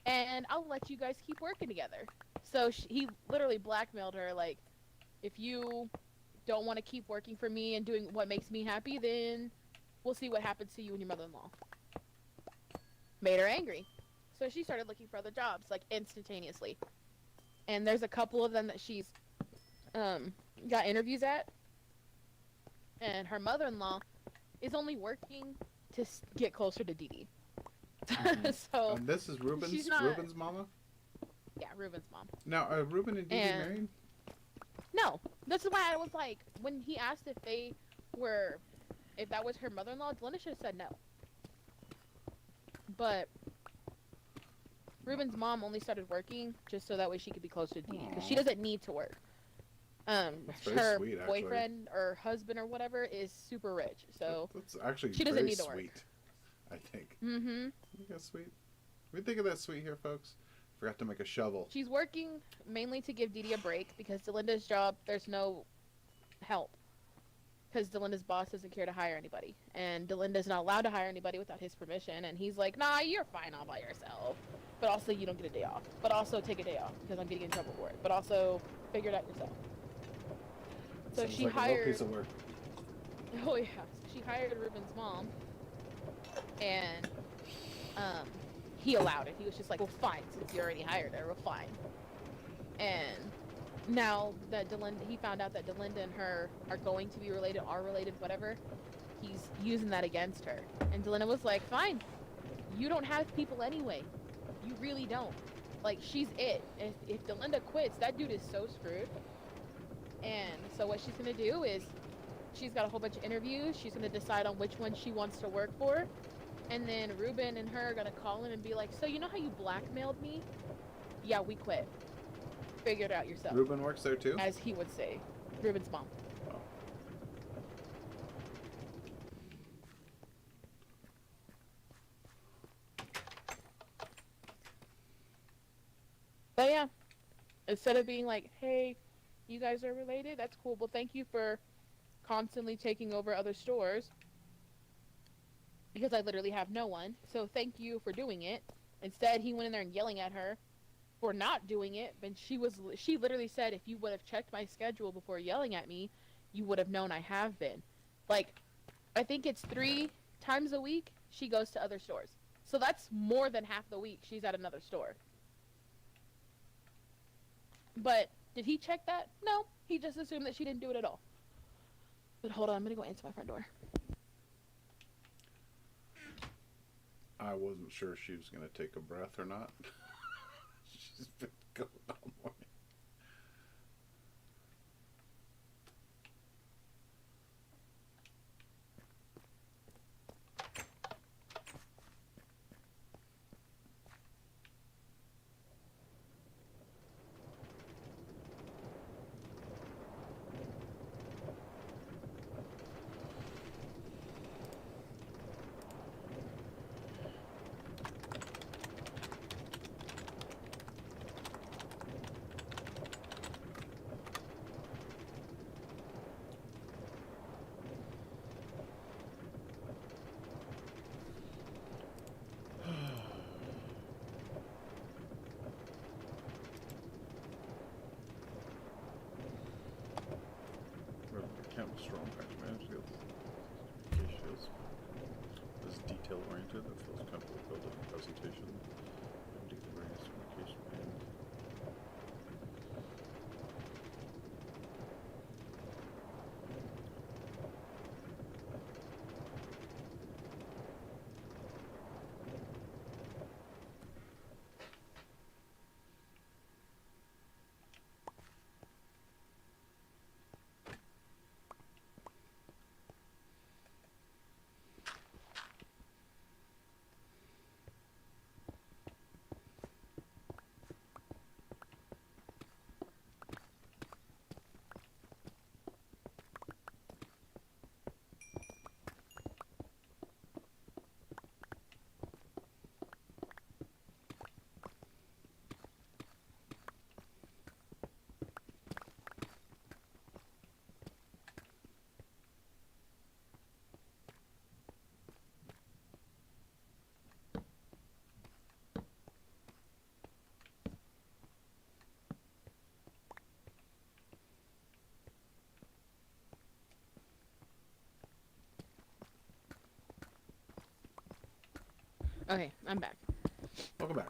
[SPEAKER 2] and I'll let you guys keep working together. So he literally blackmailed her, like, if you don't want to keep working for me and doing what makes me happy, then we'll see what happens to you and your mother-in-law. Made her angry. So she started looking for other jobs, like, instantaneously. And there's a couple of them that she's got interviews at. And her mother-in-law is only working to get closer to Dee Dee.
[SPEAKER 3] Mm-hmm.
[SPEAKER 2] So
[SPEAKER 3] And this is Ruben's
[SPEAKER 2] she's not-
[SPEAKER 3] Ruben's mama?
[SPEAKER 2] yeah, Ruben's mom.
[SPEAKER 3] Now, are Ruben and Dee Dee
[SPEAKER 2] And-
[SPEAKER 3] married?
[SPEAKER 2] No, this is why I was like, when he asked if that was her mother-in-law, Delinda should have said no. But Ruben's mom only started working just so that way she could be closer to Dee Dee, because she doesn't need to work.
[SPEAKER 3] That's very
[SPEAKER 2] Her
[SPEAKER 3] sweet, actually.
[SPEAKER 2] boyfriend or husband or whatever is super rich, so
[SPEAKER 3] That's actually
[SPEAKER 2] she doesn't
[SPEAKER 3] very
[SPEAKER 2] need to work.
[SPEAKER 3] sweet, I think.
[SPEAKER 2] mm-hmm.
[SPEAKER 3] I think that's sweet. We think of that sweet here, folks. Forgot to make a shovel.
[SPEAKER 2] She's working mainly to give Dee Dee a break because Delinda's job, there's no help. Because Delinda's boss doesn't care to hire anybody. And Delinda's not allowed to hire anybody without his permission. And he's like, nah, you're fine all by yourself. But also, you don't get a day off. But also, take a day off because I'm getting in trouble for it. But also, figure it out yourself. So
[SPEAKER 3] Sounds
[SPEAKER 2] she
[SPEAKER 3] like a
[SPEAKER 2] hired...
[SPEAKER 3] real piece of work.
[SPEAKER 2] Oh, yeah. She hired Ruben's mom. And he allowed it. He was just like, well, fine. Since you already hired her, well, fine. And now that he found out that Delinda and her are going to be related, are related, whatever, he's using that against her. And Delinda was like, fine. You don't have people anyway. You really don't. Like, she's it. If Delinda quits, that dude is so screwed. And so what she's going to do is she's got a whole bunch of interviews. She's going to decide on which one she wants to work for. And then Ruben and her are going to call in and be like, so you know how you blackmailed me? Yeah, we quit. Figure it out yourself.
[SPEAKER 3] Ruben works there too?
[SPEAKER 2] As he would say. Ruben's mom.
[SPEAKER 3] Oh.
[SPEAKER 2] But yeah, instead of being like, hey, you guys are related, that's cool. Well, thank you for constantly taking over other stores. Because I literally have no one. So thank you for doing it. Instead, he went in there and yelling at her for not doing it. But she literally said, if you would have checked my schedule before yelling at me, you would have known I have been. Like, I think it's 3 times a week she goes to other stores. So that's more than half the week she's at another store. But did he check that? No. He just assumed that she didn't do it at all. But hold on, I'm going to go answer my front door.
[SPEAKER 3] I wasn't sure if she was going to take a breath or not. She's been go all morning. Camp strong patch managed skills. Shields. Is detail oriented. That feels comfortable building presentation. Communication band.
[SPEAKER 2] Okay, I'm back.
[SPEAKER 3] Welcome back.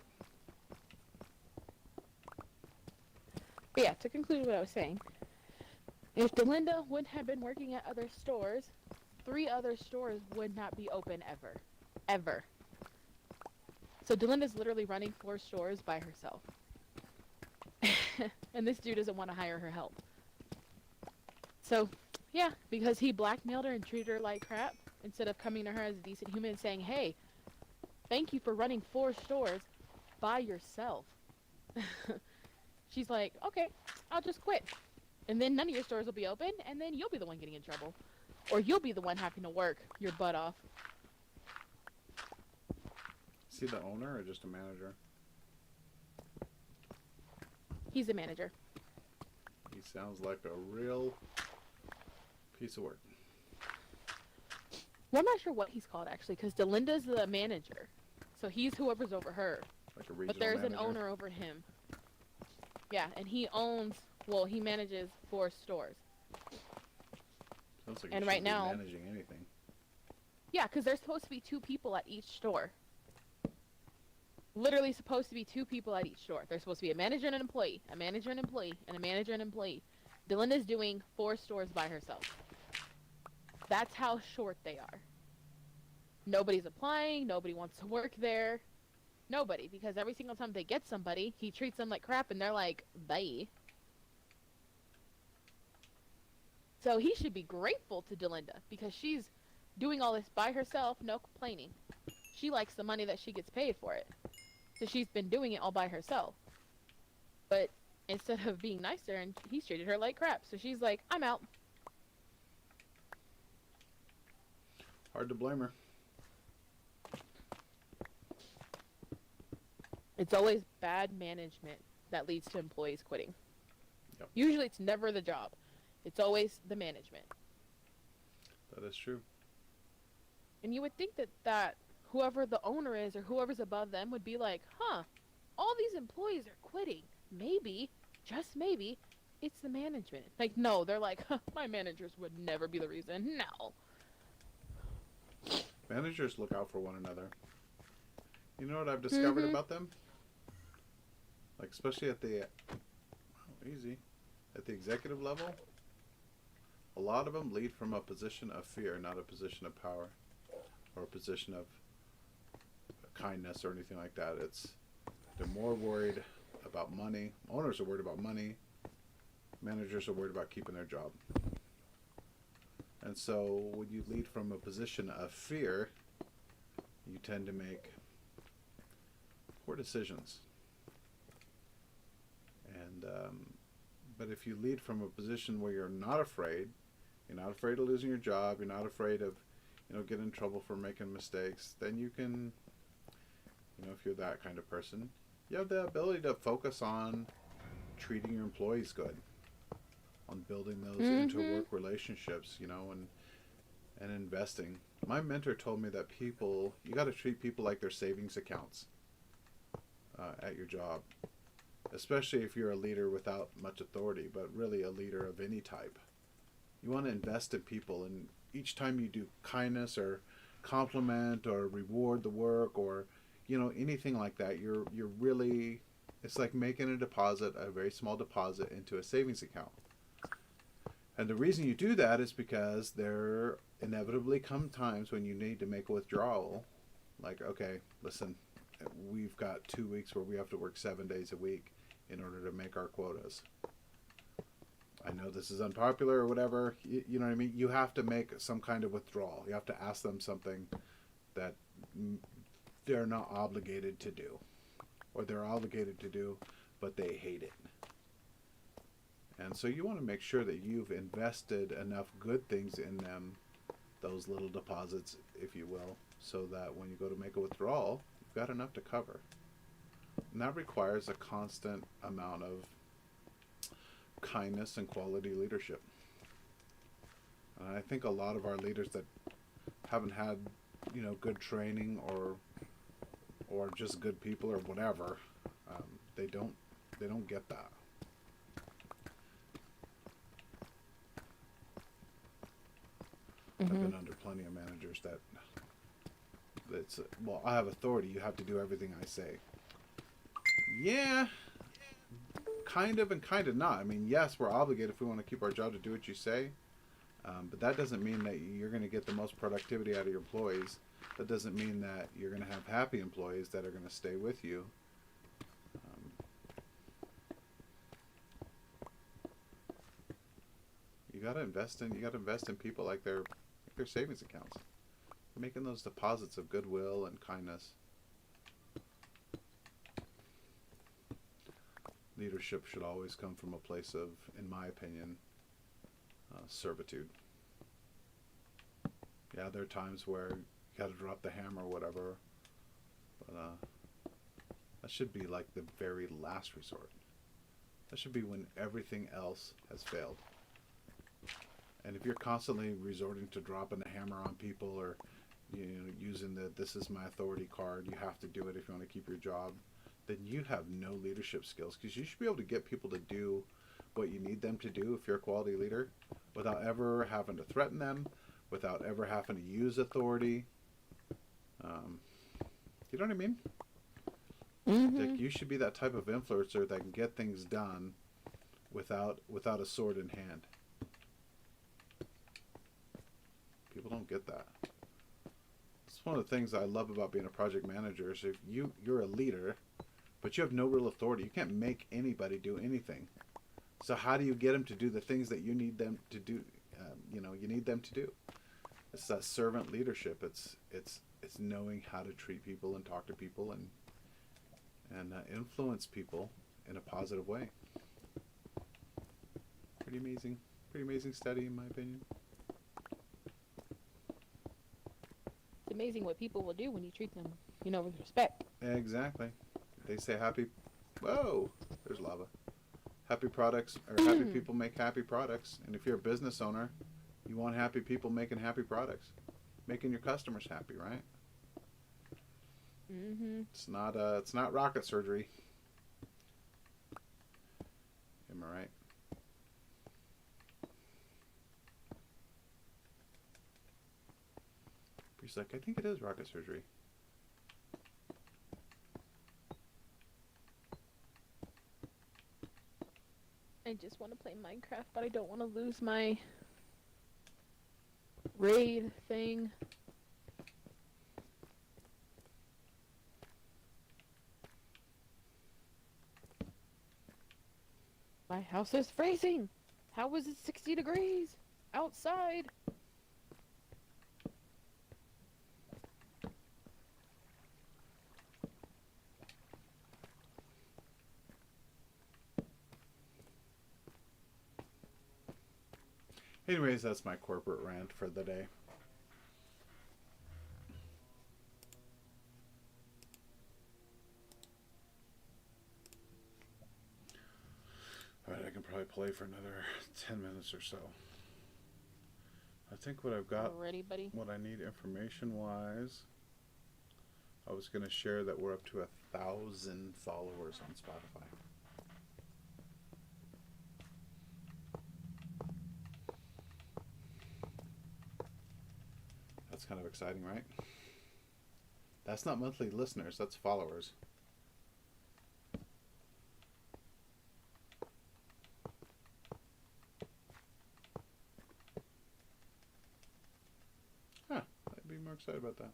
[SPEAKER 2] But yeah, to conclude what I was saying, if Delinda wouldn't have been working at other stores, 3 other stores would not be open ever. Ever. So Delinda's literally running 4 stores by herself. And this dude doesn't want to hire her help. So, yeah, because he blackmailed her and treated her like crap, instead of coming to her as a decent human and saying, hey, thank you for running 4 stores by yourself. She's like, okay, I'll just quit. And then none of your stores will be open, and then you'll be the one getting in trouble. Or you'll be the one having to work your butt off.
[SPEAKER 3] Is he the owner or just a manager?
[SPEAKER 2] He's the manager.
[SPEAKER 3] He sounds like a real piece of work.
[SPEAKER 2] Well, I'm not sure what he's called, actually, because Delinda's the manager. So he's whoever's over her.
[SPEAKER 3] Like a regional
[SPEAKER 2] But there's
[SPEAKER 3] manager.
[SPEAKER 2] an owner over him. Yeah, and he owns, well, he manages 4 stores.
[SPEAKER 3] Sounds like
[SPEAKER 2] And
[SPEAKER 3] he
[SPEAKER 2] right
[SPEAKER 3] shouldn't be
[SPEAKER 2] now-
[SPEAKER 3] managing anything.
[SPEAKER 2] Yeah, because there's supposed to be 2 people at each store. Literally supposed to be 2 people at each store. There's supposed to be a manager and an employee, a manager and an employee, and a manager and an employee. Delinda's doing 4 stores by herself. That's how short they are. Nobody's applying. Nobody wants to work there. Nobody, because every single time they get somebody, he treats them like crap, and they're like, bye. So he should be grateful to Delinda, because she's doing all this by herself, no complaining. She likes the money that she gets paid for it. So she's been doing it all by herself. But instead of being nicer, and he's treated her like crap. So she's like, I'm out.
[SPEAKER 3] Hard to blame her.
[SPEAKER 2] It's always bad management that leads to employees quitting.
[SPEAKER 3] Yep.
[SPEAKER 2] Usually it's never the job. It's always the management.
[SPEAKER 3] That is true.
[SPEAKER 2] And you would think that whoever the owner is or whoever's above them would be like, huh, all these employees are quitting. Maybe, just maybe, it's the management. Like, no, they're like, huh, my managers would never be the reason. No.
[SPEAKER 3] Managers look out for one another. You know what I've discovered about them? Like, especially at the, at the executive level, a lot of them lead from a position of fear, not a position of power or a position of kindness or anything like that. They're more worried about money. Owners are worried about money. Managers are worried about keeping their job. And so when you lead from a position of fear, you tend to make poor decisions. And but if you lead from a position where you're not afraid of losing your job, you're not afraid of, getting in trouble for making mistakes, then you can, if you're that kind of person, you have the ability to focus on treating your employees good, on building those interwork relationships, and investing. My mentor told me that you got to treat people like their savings accounts at your job, especially if you're a leader without much authority, but really a leader of any type. You want to invest in people, and each time you do kindness or compliment or reward the work or anything like that, you're really, it's like making a very small deposit into a savings account. And the reason you do that is because there inevitably come times when you need to make a withdrawal. Like, okay, listen, we've got 2 weeks where we have to work 7 days a week in order to make our quotas. I know this is unpopular or whatever, you know what I mean? You have to make some kind of withdrawal. You have to ask them something that they're not obligated to do. Or they're obligated to do, but they hate it. And so you want to make sure that you've invested enough good things in them, those little deposits, if you will, so that when you go to make a withdrawal, you've got enough to cover. And that requires a constant amount of kindness and quality leadership. And I think a lot of our leaders that haven't had, good training or just good people or whatever, they don't get that. I've been under plenty of managers that's I have authority, you have to do everything I say. Yeah, kind of and kind of not. I mean, yes, we're obligated if we want to keep our job to do what you say, but that doesn't mean that you're going to get the most productivity out of your employees. That doesn't mean that you're going to have happy employees that are going to stay with you. You got to invest in people like their savings accounts, making those deposits of goodwill and kindness. Leadership should always come from a place of, in my opinion, servitude. Yeah, there are times where you got to drop the hammer or whatever, but that should be like the very last resort. That should be when everything else has failed. And if you're constantly resorting to dropping the hammer on people or using the "this is my authority" card, you have to do it if you want to keep your job, then you have no leadership skills, because you should be able to get people to do what you need them to do if you're a quality leader without ever having to threaten them, without ever having to use authority. You know what I mean? Like, you should be that type of influencer that can get things done without a sword in hand. People don't get that. It's one of the things I love about being a project manager is if you're a leader, but you have no real authority. You can't make anybody do anything. So how do you get them to do the things that you need them to do? You need them to do. It's that servant leadership. It's knowing how to treat people and talk to people and influence people in a positive way. Pretty amazing study, in my opinion.
[SPEAKER 2] It's amazing what people will do when you treat them, with respect.
[SPEAKER 3] Exactly. They say whoa, there's lava. Happy products, or happy people make happy products. And if you're a business owner, you want happy people making happy products. Making your customers happy, right? It's not rocket surgery. Am I right? He's like, I think it is rocket surgery.
[SPEAKER 2] I just want to play Minecraft, but I don't want to lose my raid thing. My house is freezing. How is it 60 degrees outside?
[SPEAKER 3] Anyways, that's my corporate rant for the day. Alright, I can probably play for another 10 minutes or so. I think what I've got,
[SPEAKER 2] Already, buddy.
[SPEAKER 3] what I need information-wise, I was going to share that we're up to 1,000 followers on Spotify. That's kind of exciting, right? That's not monthly listeners, that's followers. Huh, I'd be more excited about that.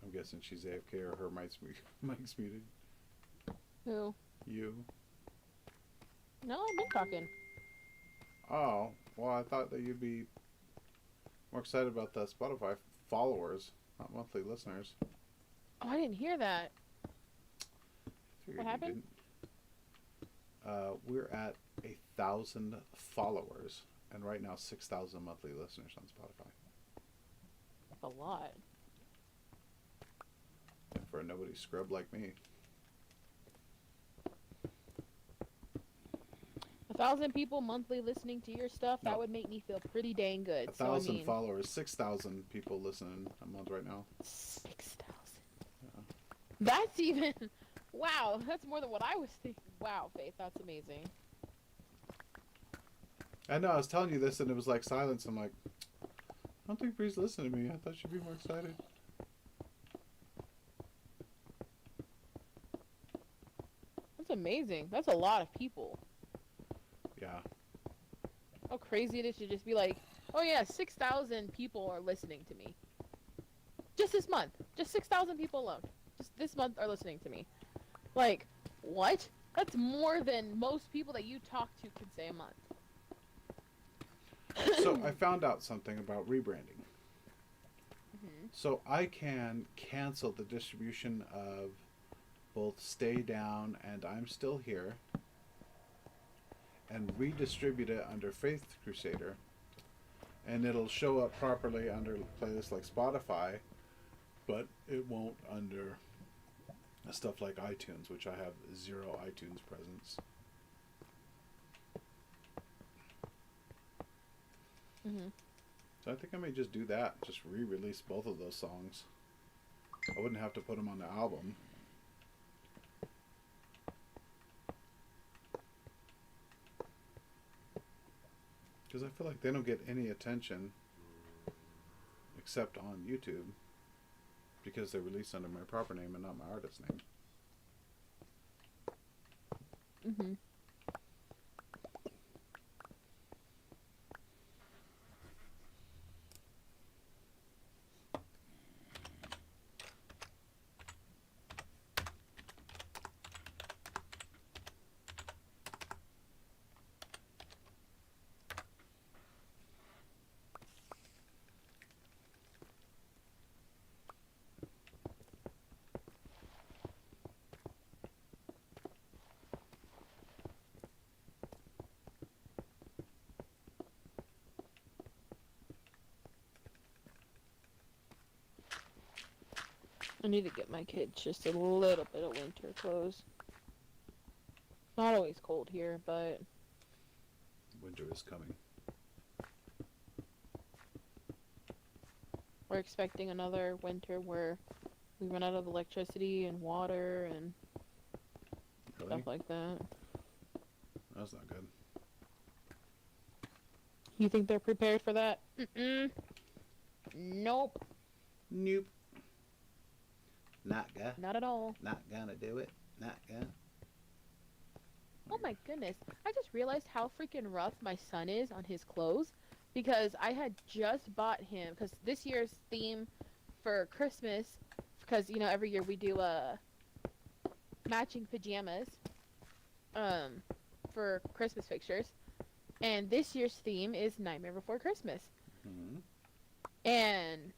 [SPEAKER 3] I'm guessing she's AFK or her mic's muted.
[SPEAKER 2] Who?
[SPEAKER 3] You.
[SPEAKER 2] No, I've been talking.
[SPEAKER 3] Oh, well, I thought that you'd be more excited about the Spotify followers, not monthly listeners.
[SPEAKER 2] Oh, I didn't hear that.
[SPEAKER 3] Figured
[SPEAKER 2] What
[SPEAKER 3] you
[SPEAKER 2] happened?
[SPEAKER 3] didn't. We're at 1,000 followers, and right now 6,000 monthly listeners on Spotify.
[SPEAKER 2] That's a lot.
[SPEAKER 3] And for a nobody scrub like me.
[SPEAKER 2] 1,000 people monthly listening to your stuff,
[SPEAKER 3] No.
[SPEAKER 2] that would make me feel pretty dang good.
[SPEAKER 3] 1,000 followers, 6,000 people listening a month right now.
[SPEAKER 2] 6,000.
[SPEAKER 3] Yeah.
[SPEAKER 2] That's even... Wow, that's more than what I was thinking. Wow, Faith, that's amazing.
[SPEAKER 3] I know, I was telling you this, and it was like silence. I'm like, I don't think Bree's listening to me. I thought she'd be more excited.
[SPEAKER 2] That's amazing. That's a lot of people.
[SPEAKER 3] Yeah.
[SPEAKER 2] How crazy it is to just be like, oh yeah, 6,000 people are listening to me. Just this month. Just 6,000 people alone. Just this month are listening to me. Like, what? That's more than most people that you talk to can say a month.
[SPEAKER 3] So I found out something about rebranding.
[SPEAKER 2] Mhm.
[SPEAKER 3] So I can cancel the distribution of both StayDown and ImStillHere and redistribute it under Faith Crusader, and it'll show up properly under playlists like Spotify, but it won't under stuff like iTunes, which I have 0 iTunes presence.
[SPEAKER 2] Mhm.
[SPEAKER 3] So I think I may just do that, just re-release both of those songs. I wouldn't have to put them on the album. Because I feel like they don't get any attention except on YouTube, because they're released under my proper name and not my artist name.
[SPEAKER 2] Mhm. I need to get my kids just a little bit of winter clothes. Not always cold here, but
[SPEAKER 3] Winter is coming.
[SPEAKER 2] we're expecting another winter where we run out of electricity and water and
[SPEAKER 3] Really?
[SPEAKER 2] stuff like that.
[SPEAKER 3] That's not good.
[SPEAKER 2] You think they're prepared for that? Mm-mm. Nope.
[SPEAKER 3] Nope. Not gonna.
[SPEAKER 2] Not at all.
[SPEAKER 3] Not gonna do it. Not gonna.
[SPEAKER 2] Oh my goodness. I just realized how freaking rough my son is on his clothes. because I had just bought him, because this year's theme for Christmas, because every year we do matching pajamas for Christmas fixtures, and this year's theme is Nightmare Before Christmas.
[SPEAKER 3] Mm-hmm.
[SPEAKER 2] And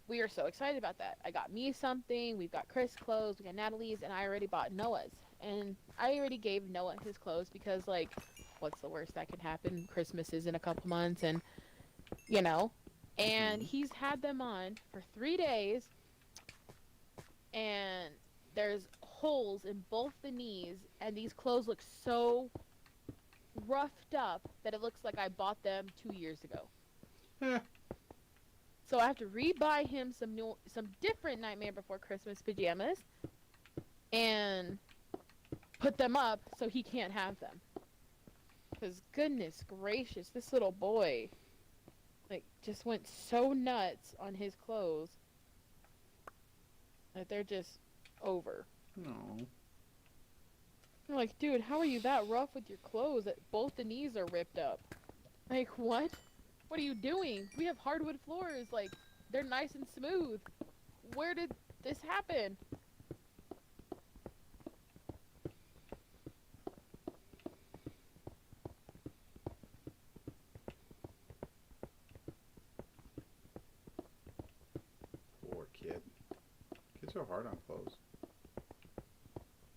[SPEAKER 2] we are so excited about that. I got me something, we've got Chris clothes, we got Natalie's, and I already bought Noah's. And I already gave Noah his clothes because, like, what's the worst that could happen? Christmas is in a couple months, and and he's had them on for 3 days, and there's holes in both the knees, and these clothes look so roughed up that it looks like I bought them 2 years ago. So I have to re-buy him some different Nightmare Before Christmas pajamas and put them up so he can't have them. Because goodness gracious, this little boy just went so nuts on his clothes that they're just over.
[SPEAKER 3] No.
[SPEAKER 2] I'm like, dude, how are you that rough with your clothes that both the knees are ripped up? Like, what? What are you doing? We have hardwood floors. Like, they're nice and smooth. Where did this happen?
[SPEAKER 3] Poor kid. Kids are hard on clothes.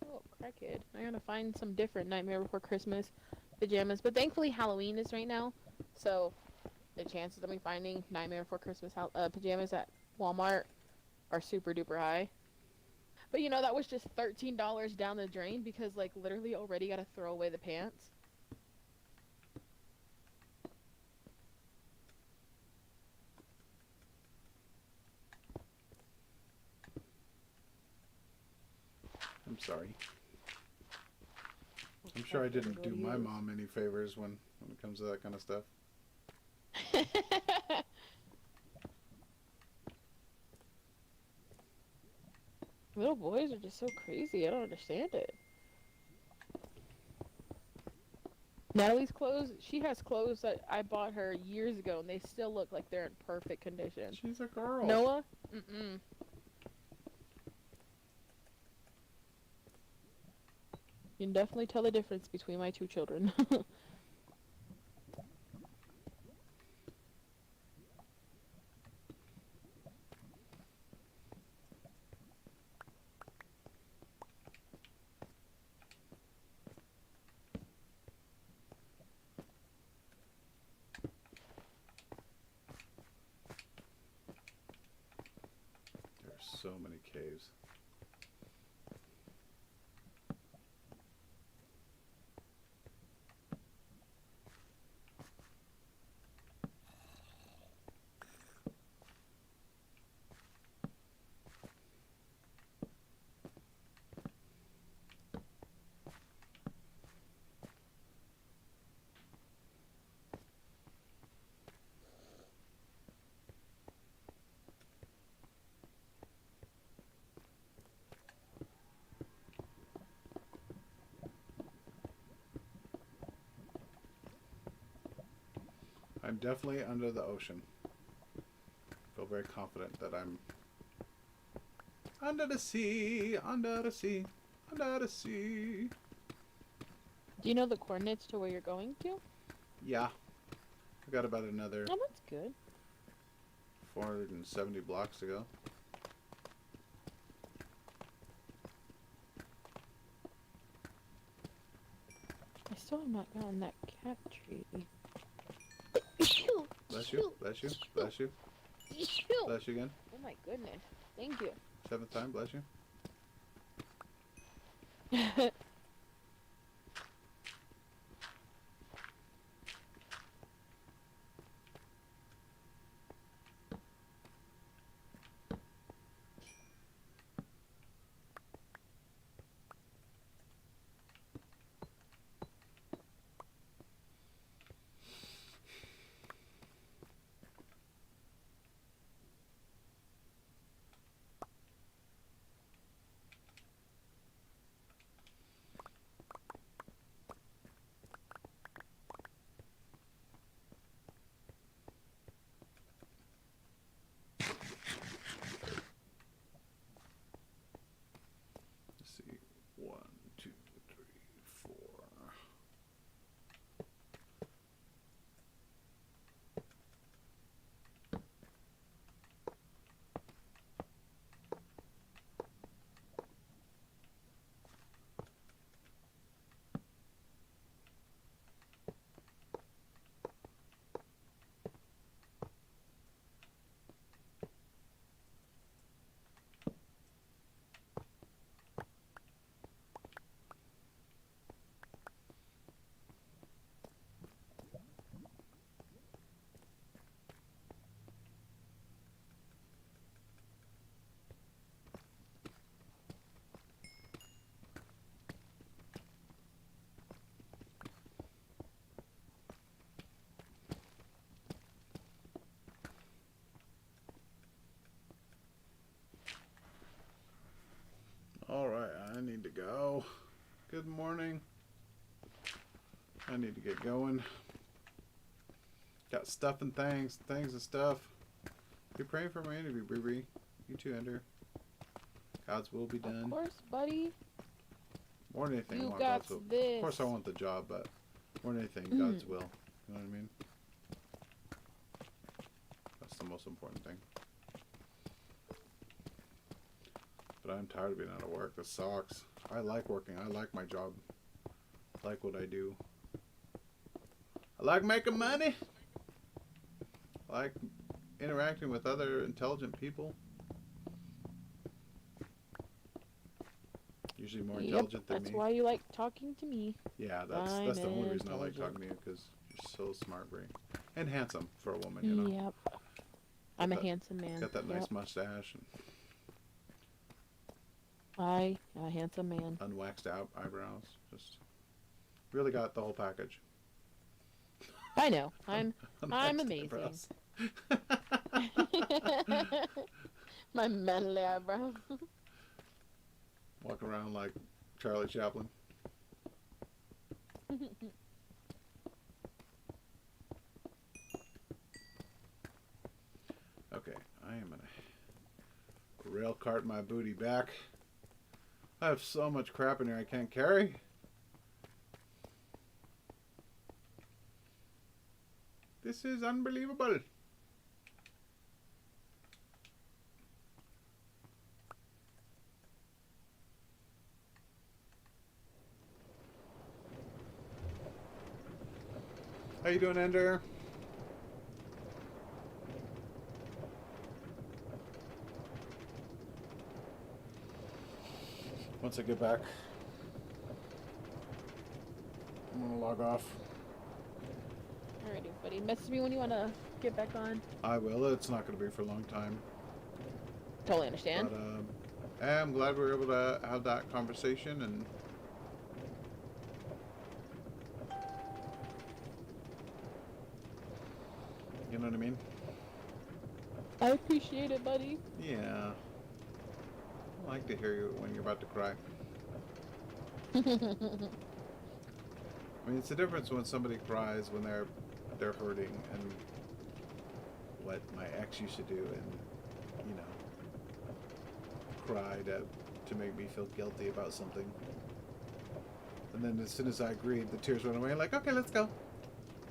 [SPEAKER 2] Oh, crackhead. I gotta find some different Nightmare Before Christmas pajamas. But thankfully Halloween is right now. So the chances of me finding Nightmare Before Christmas pajamas at Walmart are super duper high. But that was just $13 down the drain because, like, literally already gotta throw away the pants.
[SPEAKER 3] I'm sorry. I'm sure I didn't do my mom any favors when it comes to that kind of stuff.
[SPEAKER 2] Little boys are just so crazy. I don't understand it. Natalie's clothes, she has clothes that I bought her years ago, and they still look like they're in perfect condition.
[SPEAKER 3] She's a girl.
[SPEAKER 2] Noah? Mm-mm. You can definitely tell the difference between my two children.
[SPEAKER 3] There's so many caves. I'm definitely under the ocean. Feel very confident that I'm under the sea, under the sea, under the sea.
[SPEAKER 2] Do you know the coordinates to where you're going to?
[SPEAKER 3] Yeah. I got about another
[SPEAKER 2] Oh, that's good.
[SPEAKER 3] 470 blocks to go.
[SPEAKER 2] I still have not gotten that cat tree.
[SPEAKER 3] Bless you, bless you, bless you. Bless you again.
[SPEAKER 2] Oh my goodness. Thank you.
[SPEAKER 3] 7th time, bless you. Good morning. I need to get going. Got stuff and things and stuff. Be praying for my interview, Bree. You too, Ender. God's will be done.
[SPEAKER 2] Of course, buddy.
[SPEAKER 3] More than anything, I
[SPEAKER 2] You
[SPEAKER 3] want
[SPEAKER 2] got
[SPEAKER 3] God's will.
[SPEAKER 2] this.
[SPEAKER 3] Of course, I want the job, but more than anything, God's will. You know what I mean? That's the most important thing. But I'm tired of being out of work. This sucks. I like working. I like my job. I like what I do. I like making money. I like interacting with other intelligent people. Usually more intelligent than me.
[SPEAKER 2] That's why you like talking to me.
[SPEAKER 3] Yeah, that's the only reason I like talking to you, because you're so smart, brain. And handsome for a woman, you know.
[SPEAKER 2] Yep. I'm a handsome man.
[SPEAKER 3] Got that nice mustache and
[SPEAKER 2] A handsome man.
[SPEAKER 3] unwaxed eyebrows. Just really got the whole package.
[SPEAKER 2] I know. I'm
[SPEAKER 3] Unwaxed
[SPEAKER 2] amazing.
[SPEAKER 3] eyebrows.
[SPEAKER 2] My manly eyebrows.
[SPEAKER 3] Walk around like Charlie Chaplin. Okay, I am gonna rail cart my booty back. I have so much crap in here I can't carry. This is unbelievable. How you doing, Ender? Once I get back, I'm gonna log off.
[SPEAKER 2] Alrighty, buddy. Message me when you want to get back on.
[SPEAKER 3] I will. It's not gonna be for a long time.
[SPEAKER 2] Totally understand.
[SPEAKER 3] But I'm glad we were able to have that conversation, and you know what I mean?
[SPEAKER 2] I appreciate it, buddy.
[SPEAKER 3] Yeah. I like to hear you when you're about to cry. I mean, it's the difference when somebody cries when they're hurting, and what my ex used to do, and you know, cry to make me feel guilty about something. And then as soon as I agreed, the tears went away. Like, okay, let's go.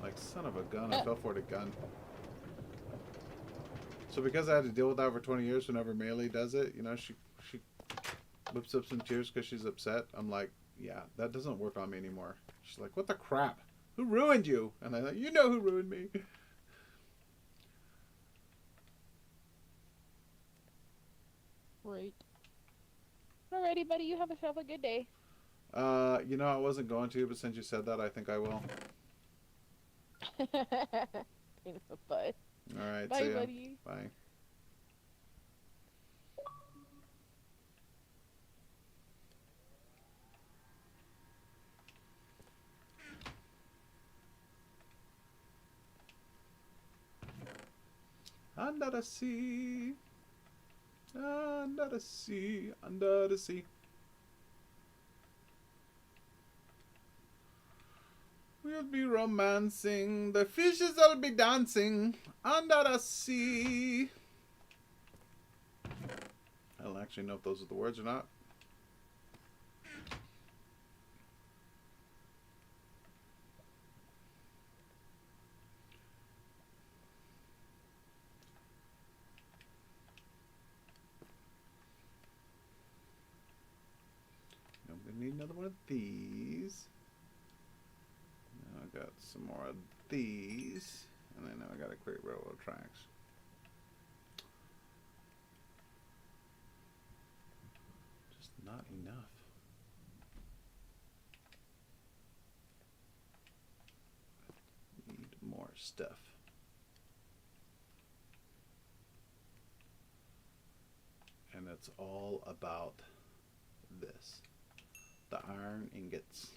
[SPEAKER 3] Like, son of a gun, I fell for the gun. So because I had to deal with that for 20 years, whenever Maylee does it, you know, she whips up some tears because she's upset. I'm like, yeah, that doesn't work on me anymore. She's like, what the crap? Who ruined you? And I'm like, you know who ruined me.
[SPEAKER 2] Great. Alrighty, buddy. You have yourself a good day.
[SPEAKER 3] You know, I wasn't going to, but since you said that, I think I will.
[SPEAKER 2] Pain in the butt.
[SPEAKER 3] All right,
[SPEAKER 2] Bye,
[SPEAKER 3] see ya.
[SPEAKER 2] buddy.
[SPEAKER 3] Bye. Under the sea, under the sea, under the sea. We'll be romancing, the fishes will be dancing under the sea. I don't actually know if those are the words or not. I'm gonna need another one of these. Now I got some more of these, and then now I got to create railroad tracks. Just not enough. Need more stuff. And it's all about this. The iron ingots.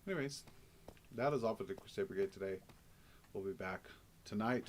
[SPEAKER 3] Anyways, that is all for the Crusade Brigade today. We'll be back tonight